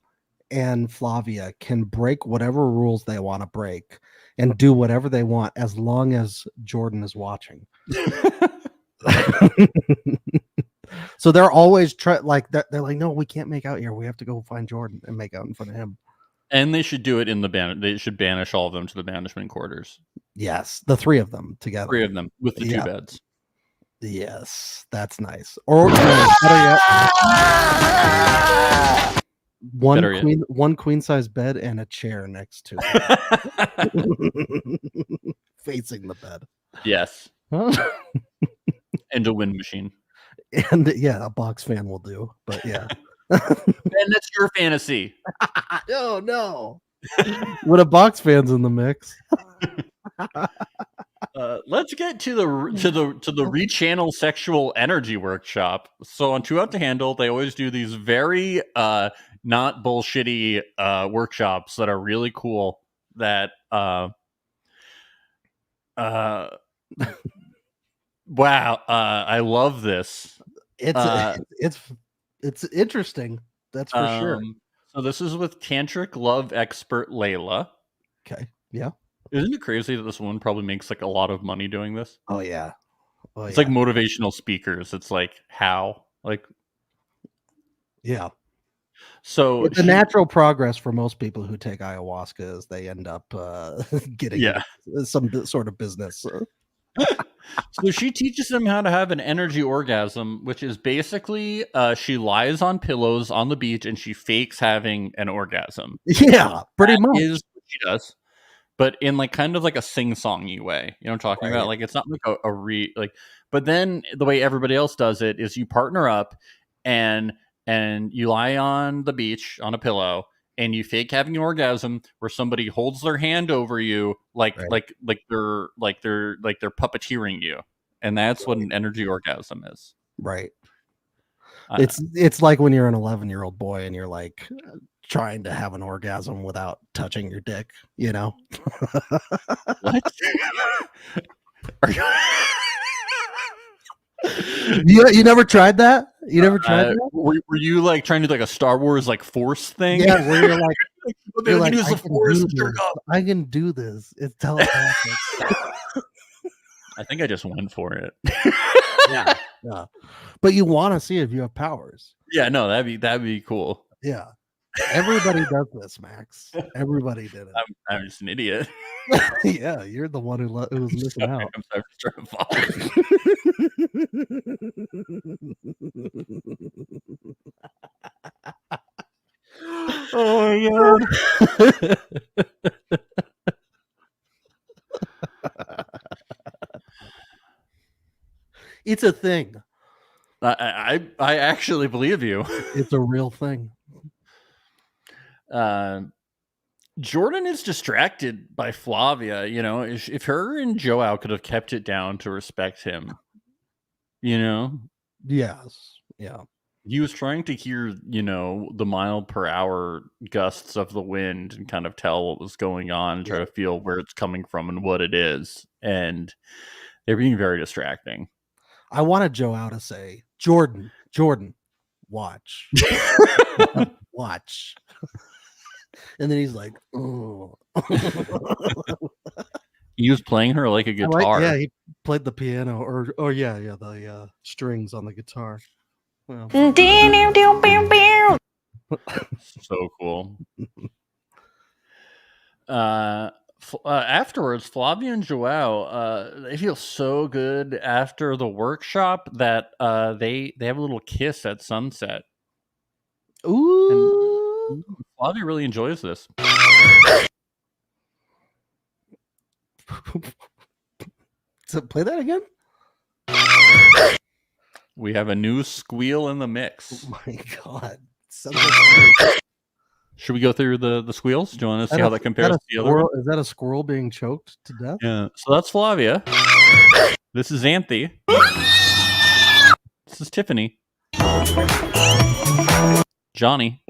and Flavia can break whatever rules they want to break and do whatever they want as long as Jordan is watching. So they're always they're like, no, we can't make out here. We have to go find Jordan and make out in front of him. And they should do it in they should banish all of them to the banishment quarters. Yes, the three of them together. Three of them with the two beds. Yes, that's nice. Or better yet, one queen size bed and a chair next to it, facing the bed. Yes, and a wind machine. And a box fan will do. But yeah, and that's your fantasy. Oh no! What a box fan's in the mix. Let's get to the rechannel sexual energy workshop. So on Too Out to Handle, they always do these very not bullshitty workshops that are really cool. That wow, I love this. It's interesting. That's for sure. So this is with tantric love expert Layla. Okay. Yeah. Isn't it crazy that this woman probably makes like a lot of money doing this? Oh yeah. It's like motivational speakers. It's like how, like, yeah. So it's a natural progress for most people who take ayahuasca is they end up getting some sort of business. So she teaches him how to have an energy orgasm, which is basically she lies on pillows on the beach and she fakes having an orgasm. Yeah, pretty much is what she does, but in like kind of like a sing-songy way. You know what I'm talking about? Like it's not like like. But then the way everybody else does it is you partner up and you lie on the beach on a pillow and you fake having an orgasm where somebody holds their hand over you like they're puppeteering you, and that's what an energy orgasm is. Right. It's like when you're an 11-year-old boy and you're like trying to have an orgasm without touching your dick, you know? What? You never tried that? You never tried that? Were you like trying to do like a Star Wars like force thing? Yeah, where you're like, I can do this. It's telepathic. I think I just went for it. Yeah. But you want to see if you have powers. Yeah, no, that'd be cool. Yeah. Everybody does this, Max. Everybody did it. I'm just an idiot. Yeah, you're the one who was missing out. I'm sorry, just trying to follow. Oh my god. It's a thing. I actually believe you. It's a real thing. Jordan is distracted by Flavia. You know, if her and Joao could have kept it down to respect him, you know. Yes. Yeah. He was trying to hear, you know, the mile per hour gusts of the wind and kind of tell what was going on and try to feel where it's coming from and what it is. And they're being very distracting. I wanted Joao to say, Jordan, watch. Watch. And then he's like, oh. He was playing her like a guitar. Yeah, he played the piano or the strings on the guitar. Well. So cool. Afterwards, Flavia and Joao, they feel so good after the workshop that they have a little kiss at sunset. Ooh. And Flavia really enjoys this. So play that again. We have a new squeal in the mix. Oh my god! Should we go through the squeals? Do you want to see how that compares to the other one? Is that a squirrel being choked to death? Yeah. So that's Flavia. This is Anthe. This is Tiffany. Johnny.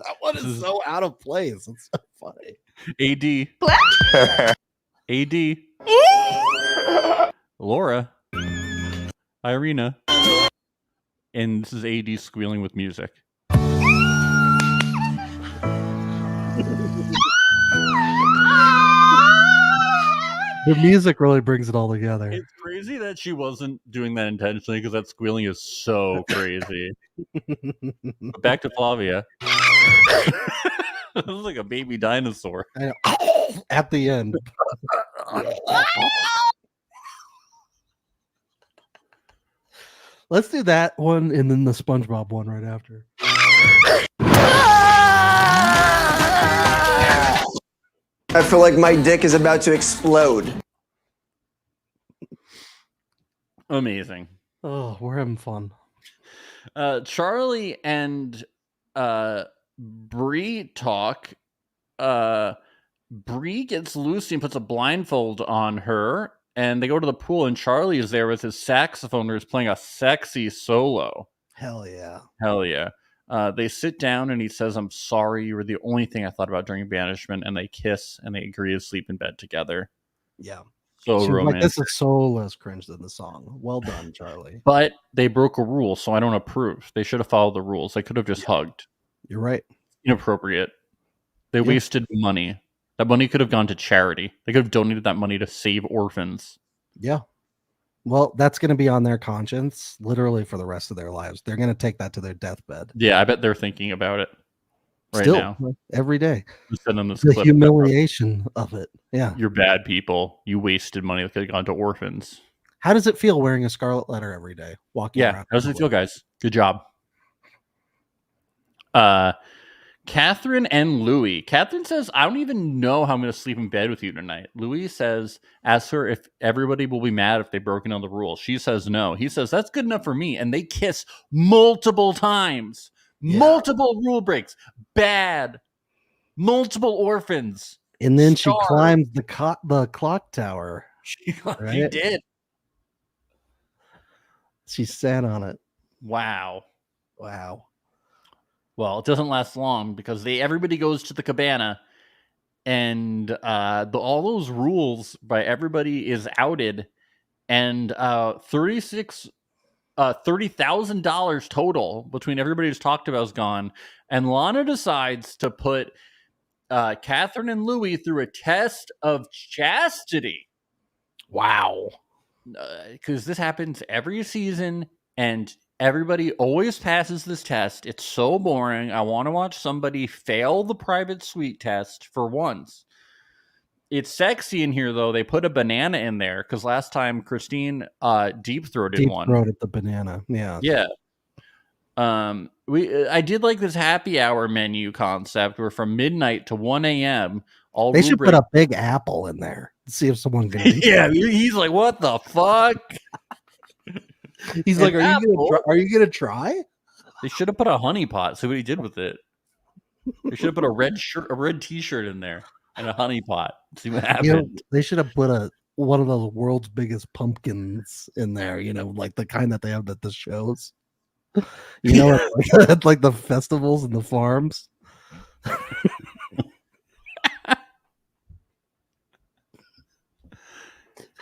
That one is so out of place. It's so funny. AD. AD. Laura. Irina. And this is AD squealing with music. The music really brings it all together. It's crazy that she wasn't doing that intentionally because that squealing is so crazy. But back to Flavia. This is like a baby dinosaur. At the end. Let's do that one and then the SpongeBob one right after. I feel like my dick is about to explode. Amazing. Oh, we're having fun. Charlie and Bree talk. Bree gets Lucy and puts a blindfold on her, and they go to the pool, and Charlie is there with his saxophone where he's playing a sexy solo. Hell yeah. Hell yeah. They sit down and he says, "I'm sorry, you were the only thing I thought about during banishment," and they kiss and they agree to sleep in bed together. Yeah. So romantic. Like, this is so less cringe than the song. Well done, Charlie. But they broke a rule, so I don't approve. They should have followed the rules. They could have just hugged. You're right. Inappropriate. They wasted money. That money could have gone to charity. They could have donated that money to save orphans. Yeah. Well, that's going to be on their conscience literally for the rest of their lives. They're going to take that to their deathbed. Yeah, I bet they're thinking about it right Still, now. every day. Send them this The clip humiliation of it. Yeah. You're bad people. You wasted money that could have gone to orphans. How does it feel wearing a scarlet letter every day? Walking around. How does it feel, guys? Good job. Catherine and Louis. Catherine says, I don't even know how I'm going to sleep in bed with you tonight. Louis says, ask her if everybody will be mad if they've broken on the rule. She says no. He says, that's good enough for me. And they kiss multiple times. Yeah. Multiple rule breaks. Bad. Multiple orphans. And then she climbs the clock tower. She did. She sat on it. Wow. Well, it doesn't last long because everybody goes to the cabana, and all those rules by everybody is outed, and $30,000 total between everybody who's talked about is gone, and Lana decides to put Catherine and Louis through a test of chastity. Wow. Because this happens every season, and everybody always passes this test. It's so boring. I want to watch somebody fail the private suite test for once. It's sexy in here, though. They put a banana in there because last time Christine deep-throated one. Deep-throated the banana, yeah. Yeah. I did like this happy hour menu concept where from midnight to 1 a.m. They should put a big apple in there to see if someone can eat Yeah, he's like, what the fuck? He's like, are you gonna try? They should have put a honey pot. See what he did with it. They should have put a red t-shirt in there and a honey pot. See what happened. They should have put one of those world's biggest pumpkins in there. Like the kind that they have at the shows. At like the festivals and the farms.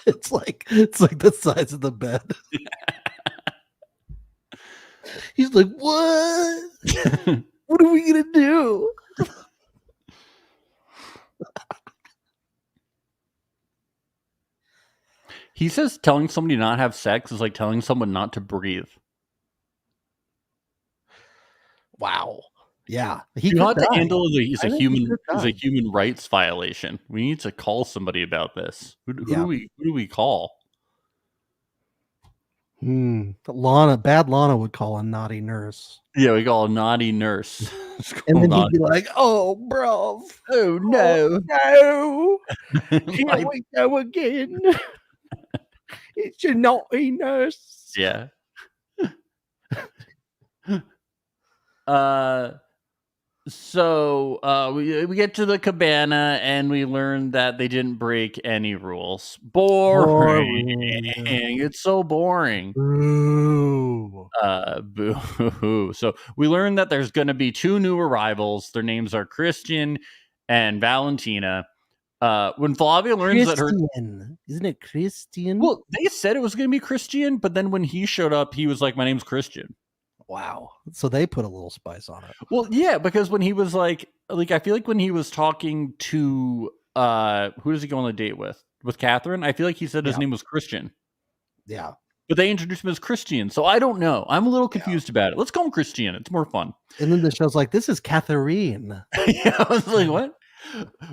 It's like the size of the bed. He's like, what? What are we gonna do? He says telling somebody not to have sex is like telling someone not to breathe. Wow. Yeah. He got to handle is a human rights violation. We need to call somebody about this. Who do we call? Bad Lana would call a naughty nurse. Yeah, we call a naughty nurse. And then he'd be like, oh, bro. Oh, no. Oh, no. Here we go again. It's a naughty nurse. Yeah. So we get to the cabana and we learn that they didn't break any rules. Boring. It's so boring. Boo. Boo. So we learn that there's going to be 2 new arrivals. Their names are Christian and Valentina. When Flavia learns that isn't it Christian? Well, they said it was going to be Christian, but then when he showed up, he was like, my name's Christian. Wow. So they put a little spice on it. Well, yeah, because when he was like I feel like when he was talking to who does he go on the date with? With Catherine, I feel like he said his name was Christian. Yeah. But they introduced him as Christian. So I don't know. I'm a little confused about it. Let's call him Christian. It's more fun. And then the show's like, this is Catherine. Yeah, I was like, what?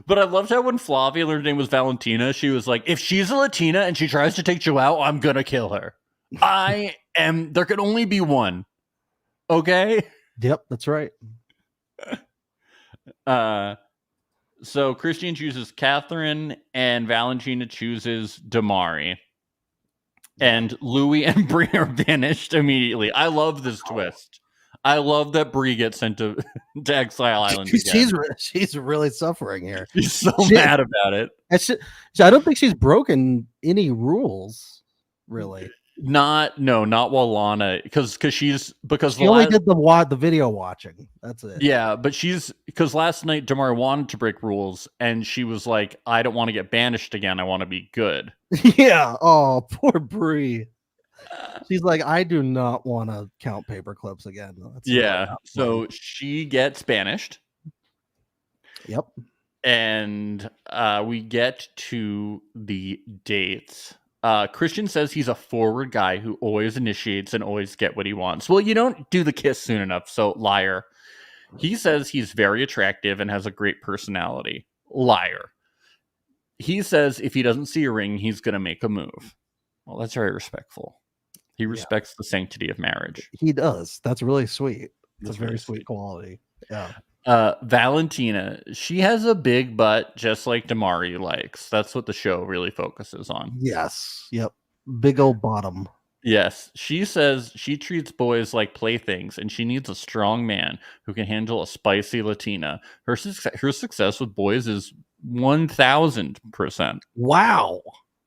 But I loved how when Flavia learned her name was Valentina, she was like, if she's a Latina and she tries to take you out, I'm going to kill her. There can only be one. Okay. Yep, that's right. So Christian chooses Catherine and Valentina chooses Damari. And Louis and Brie are banished immediately. I love this twist. I love that Brie gets sent to Exile Island. She's really suffering here. She's so mad about it. I don't think she's broken any rules, really. Not while Lana, because she only did the video watching. That's it. Yeah, but because last night Damari wanted to break rules, and she was like, "I don't want to get banished again. I want to be good." Yeah. Oh, poor Brie. She's like, I do not want to count paper clips again. Yeah. So she gets banished. Yep. And we get to the dates. Christian says he's a forward guy who always initiates and always get what he wants. Well, you don't do the kiss soon enough, so liar. He says he's very attractive and has a great personality. Liar. He says if he doesn't see a ring, he's going to make a move. Well, that's very respectful. He respects the sanctity of marriage. He does. That's really sweet. That's really very sweet quality. Yeah. Valentina, she has a big butt just like Damari likes. That's what the show really focuses on. Yes. Yep. Big old bottom. Yes. She says she treats boys like playthings and she needs a strong man who can handle a spicy Latina. Her success with boys is 1000%. Wow.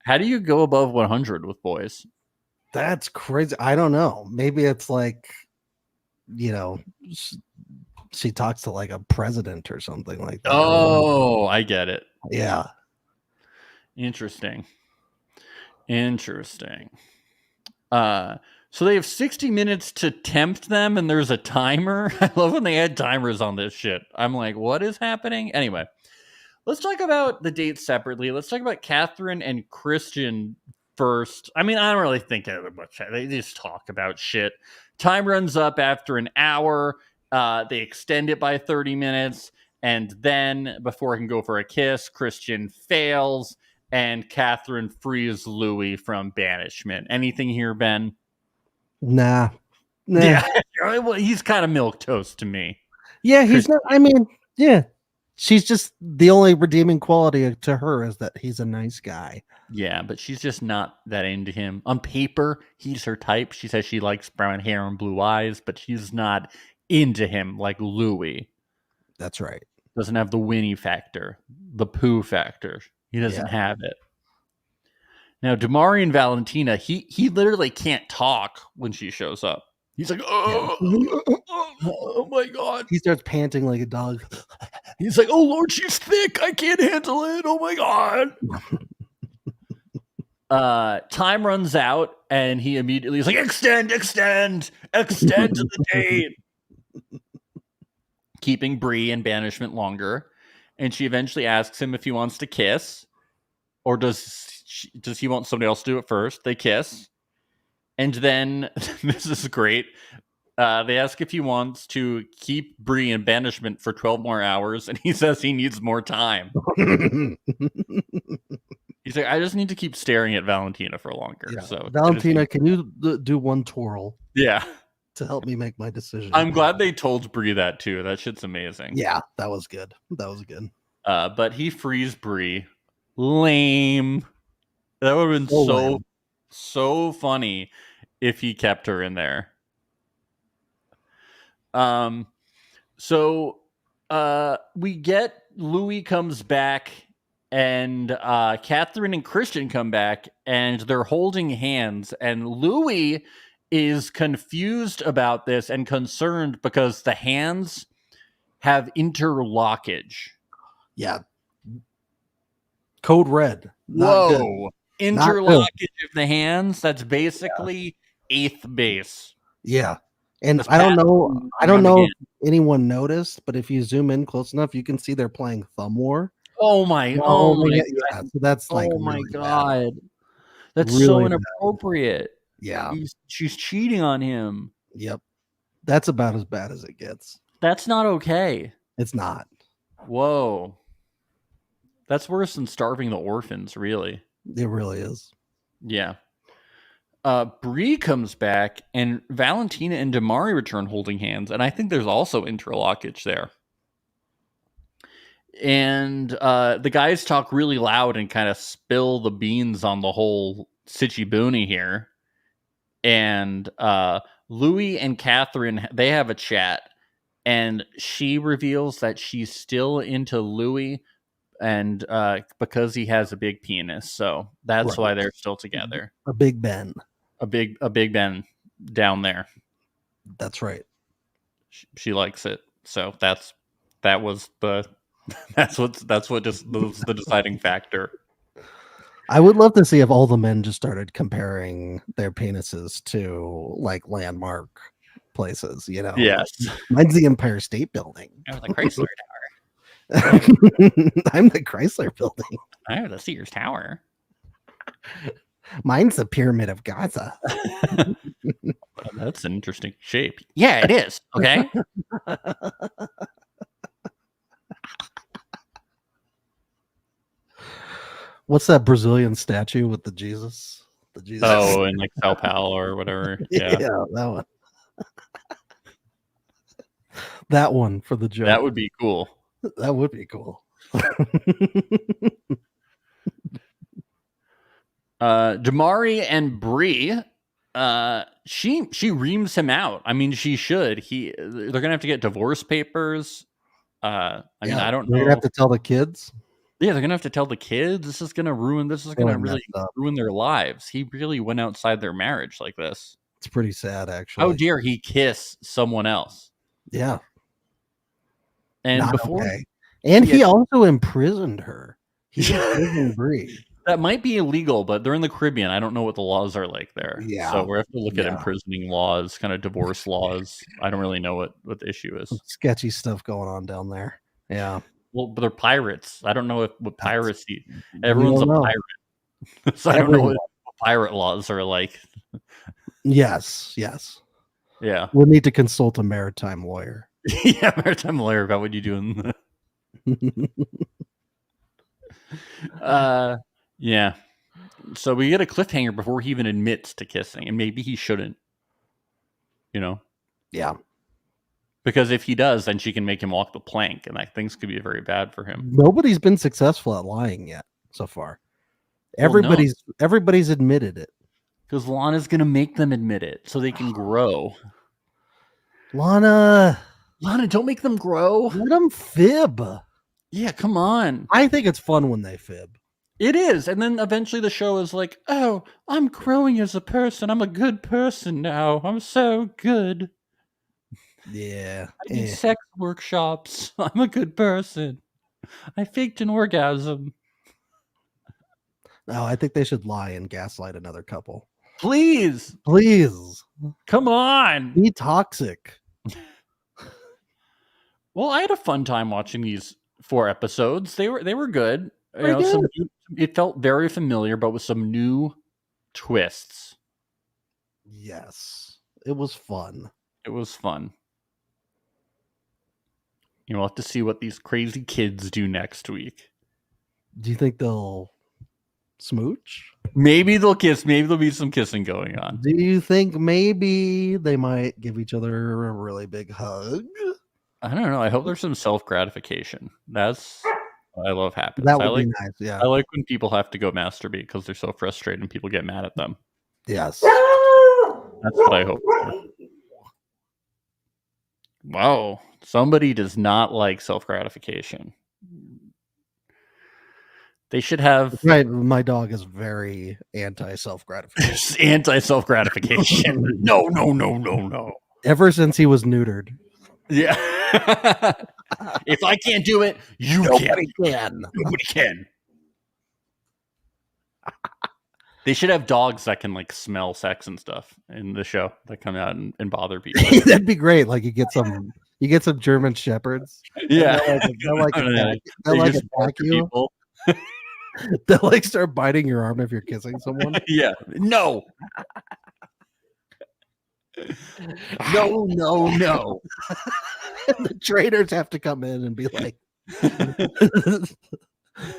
How do you go above 100 with boys? That's crazy. I don't know. Maybe it's like, you know, she talks to like a president or something like that. Oh, I get it. Yeah. Interesting. So they have 60 minutes to tempt them, and there's a timer. I love when they add timers on this shit. I'm like, what is happening? Anyway, let's talk about the dates separately. Let's talk about Catherine and Christian first. I mean, I don't really think of much. They just talk about shit. Time runs up after an hour. They extend it by 30 minutes. And then before he can go for a kiss, Christian fails. And Catherine frees Louis from banishment. Anything here, Ben? Nah. Yeah. Well, he's kind of milquetoast to me. Yeah, he's not. I mean, yeah. She's just the only redeeming quality to her is that he's a nice guy. Yeah, but she's just not that into him. On paper, he's her type. She says she likes brown hair and blue eyes, but she's not into him like Louis. That's right. Doesn't have the Winnie factor, the poo factor. He doesn't have it. Now, Damari and Valentina, he literally can't talk when she shows up. He's like, oh my God. He starts panting like a dog. He's like, oh Lord, she's thick. I can't handle it. Oh my God. Time runs out and he immediately is like, extend to the date. Keeping Bree in banishment longer. And she eventually asks him if he wants to kiss. Or does he want somebody else to do it first? They kiss. And then, this is great, they ask if he wants to keep Bree in banishment for 12 more hours, and he says he needs more time. He's like, I just need to keep staring at Valentina for longer. Yeah. So Valentina, can you do one twirl? Yeah. To help me make my decision. I'm glad they told Bree that, too. That shit's amazing. Yeah, that was good. But he frees Bree. Lame. That would have been so funny if he kept her in there. So we get Louis comes back and Catherine and Christian come back and they're holding hands and Louis is confused about this and concerned because the hands have interlockage. Yeah. Code red. Whoa. Interlockage of the hands. That's basically eighth base. Yeah. And I don't know if anyone noticed, but if you zoom in close enough, you can see they're playing Thumb War. Oh my God. Yeah, so that's like, oh my really God. bad. That's really so inappropriate. Bad. Yeah. She's cheating on him. Yep. That's about as bad as it gets. That's not okay. It's not. Whoa. That's worse than starving the orphans, really. It really is. Yeah. Bree comes back, and Valentina and Damari return holding hands, and I think there's also interlockage there. And the guys talk really loud and kind of spill the beans on the whole Sitchy Booney here. And Louis and Catherine, they have a chat, and she reveals that she's still into Louis, and because he has a big penis, so that's why they're still together. A big Ben. A big Ben down there. That's right. She likes it, so that's what just was the deciding factor. I would love to see if all the men just started comparing their penises to like landmark places, you know. Yes. Mine's the Empire State Building. The Chrysler Tower. I'm the Chrysler Building. I have the Sears Tower. Mine's the Pyramid of Gaza. That's an interesting shape. Yeah, it is. Okay. What's that Brazilian statue with the Jesus? The Jesus. Oh, in like Sao Paulo or whatever. Yeah. That one. That one for the joke. That would be cool. That would be cool. Jamari and Bree, she reams him out. I mean, she should. They're gonna have to get divorce papers. I mean, I don't know. They're gonna have to tell the kids. Yeah, they're gonna have to tell the kids. This is gonna really ruin their lives. He really went outside their marriage like this. It's pretty sad, actually. How dare he kiss someone else? Yeah. And Not before, okay. And he also imprisoned her. He imprisoned Bree. That might be illegal, but they're in the Caribbean. I don't know what the laws are like there. Yeah. So we have to look at imprisoning laws, kind of divorce laws. I don't really know what the issue is. Some sketchy stuff going on down there. Yeah. Well, but they're pirates. I don't know what piracy. Everyone's a pirate. So I don't know what pirate laws are like. Yes. Yeah. We'll need to consult a maritime lawyer. Yeah, maritime lawyer about what you do in the... Yeah. So we get a cliffhanger before he even admits to kissing, and maybe he shouldn't. You know? Yeah. Because if he does, then she can make him walk the plank, and like things could be very bad for him. Nobody's been successful at lying yet so far. Everybody's admitted it. Because Lana's gonna make them admit it so they can grow. Lana, don't make them grow. Let them fib. Yeah, come on. I think it's fun when they fib. It is. And then eventually the show is like, oh, I'm growing as a person. I'm a good person now. I'm so good. Yeah. I do sex workshops. I'm a good person. I faked an orgasm. No, I think they should lie and gaslight another couple. Please. Come on. Be toxic. Well, I had a fun time watching these 4 episodes. They were good. It felt very familiar, but with some new twists. Yes. It was fun. We'll have to see what these crazy kids do next week. Do you think they'll smooch? Maybe they'll kiss. Maybe there'll be some kissing going on. Do you think maybe they might give each other a really big hug? I don't know. I hope there's some self-gratification. That's what I love happens. That would be nice, yeah. I like when people have to go masturbate because they're so frustrated and people get mad at them. Yes. That's what I hope for. Wow. Somebody does not like self-gratification. They should have... Right. My dog is very anti-self-gratification. Anti-self-gratification. No. Ever since he was neutered. Yeah. If I can't do it, Nobody can. Nobody can. They should have dogs that can like smell sex and stuff in the show that come out and bother people. That'd be great. Like you get some German shepherds. Yeah. They'll attack you. They'll like start biting your arm if you're kissing someone. Yeah. No. No. The trainers have to come in and be like,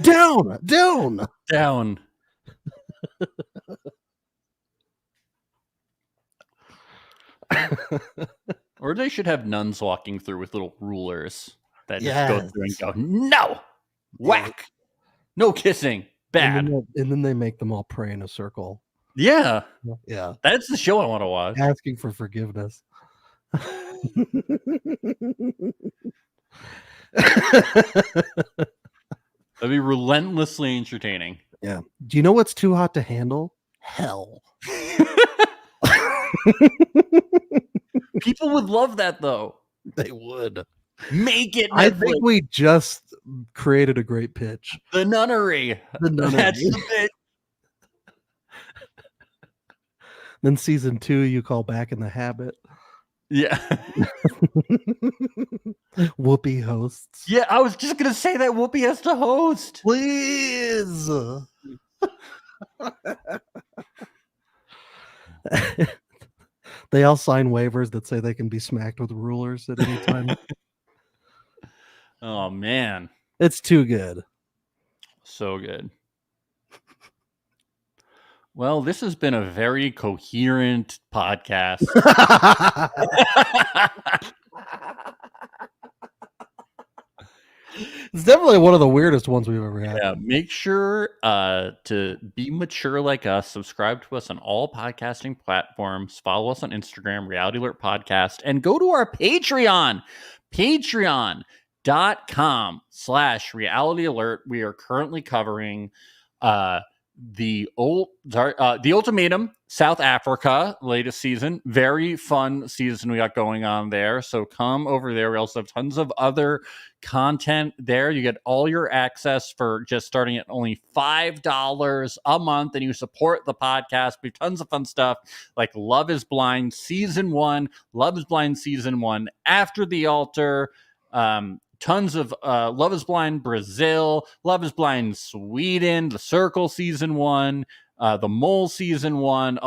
down. Or they should have nuns walking through with little rulers that just go through and go, no, whack, no kissing, bad. And then they make them all pray in a circle. Yeah. That's the show I want to watch. Asking for forgiveness. That'd be relentlessly entertaining. Yeah. Do you know what's too hot to handle? Hell. People would love that, though. They would. Make it Netflix. I think we just created a great pitch. The Nunnery. That's the bit. Then season 2, you call Back in the Habit. Yeah. Whoopi hosts. Yeah, I was just going to say that Whoopi has to host. Please. They all sign waivers that say they can be smacked with rulers at any time. Oh, man. It's too good. So good. Well, this has been a very coherent podcast. It's definitely one of the weirdest ones we've ever had. Yeah, make sure to be mature like us. Subscribe to us on all podcasting platforms. Follow us on Instagram, Reality Alert Podcast, and go to our Patreon, patreon.com/Reality Alert. We are currently covering the Ultimatum, South Africa, latest season. Very fun season we got going on there. So come over there. We also have tons of other content there. You get all your access for just starting at only $5 a month, and you support the podcast. We have tons of fun stuff like Love is Blind Season 1, Love is Blind Season 1, After the Altar, tons of Love is Blind Brazil, Love is Blind Sweden, The Circle Season 1, The Mole Season 1.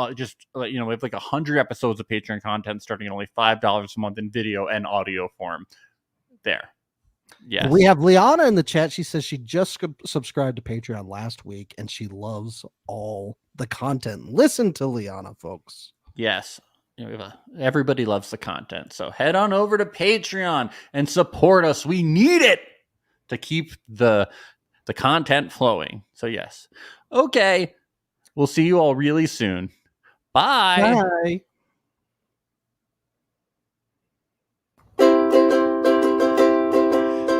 We have like 100 episodes of Patreon content starting at only $5 a month in video and audio form there. Yes. We have Liana in the chat. She says she just subscribed to Patreon last week and she loves all the content. Listen to Liana, folks. Yes. Everybody loves the content. So head on over to Patreon and support us. We need it to keep the content flowing. So yes. Okay. We'll see you all really soon. Bye. Bye.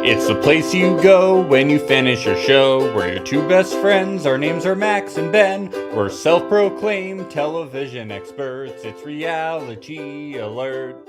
It's the place you go when you finish your show. We're your two best friends. Our names are Max and Ben. We're self-proclaimed television experts. It's Reality Alert.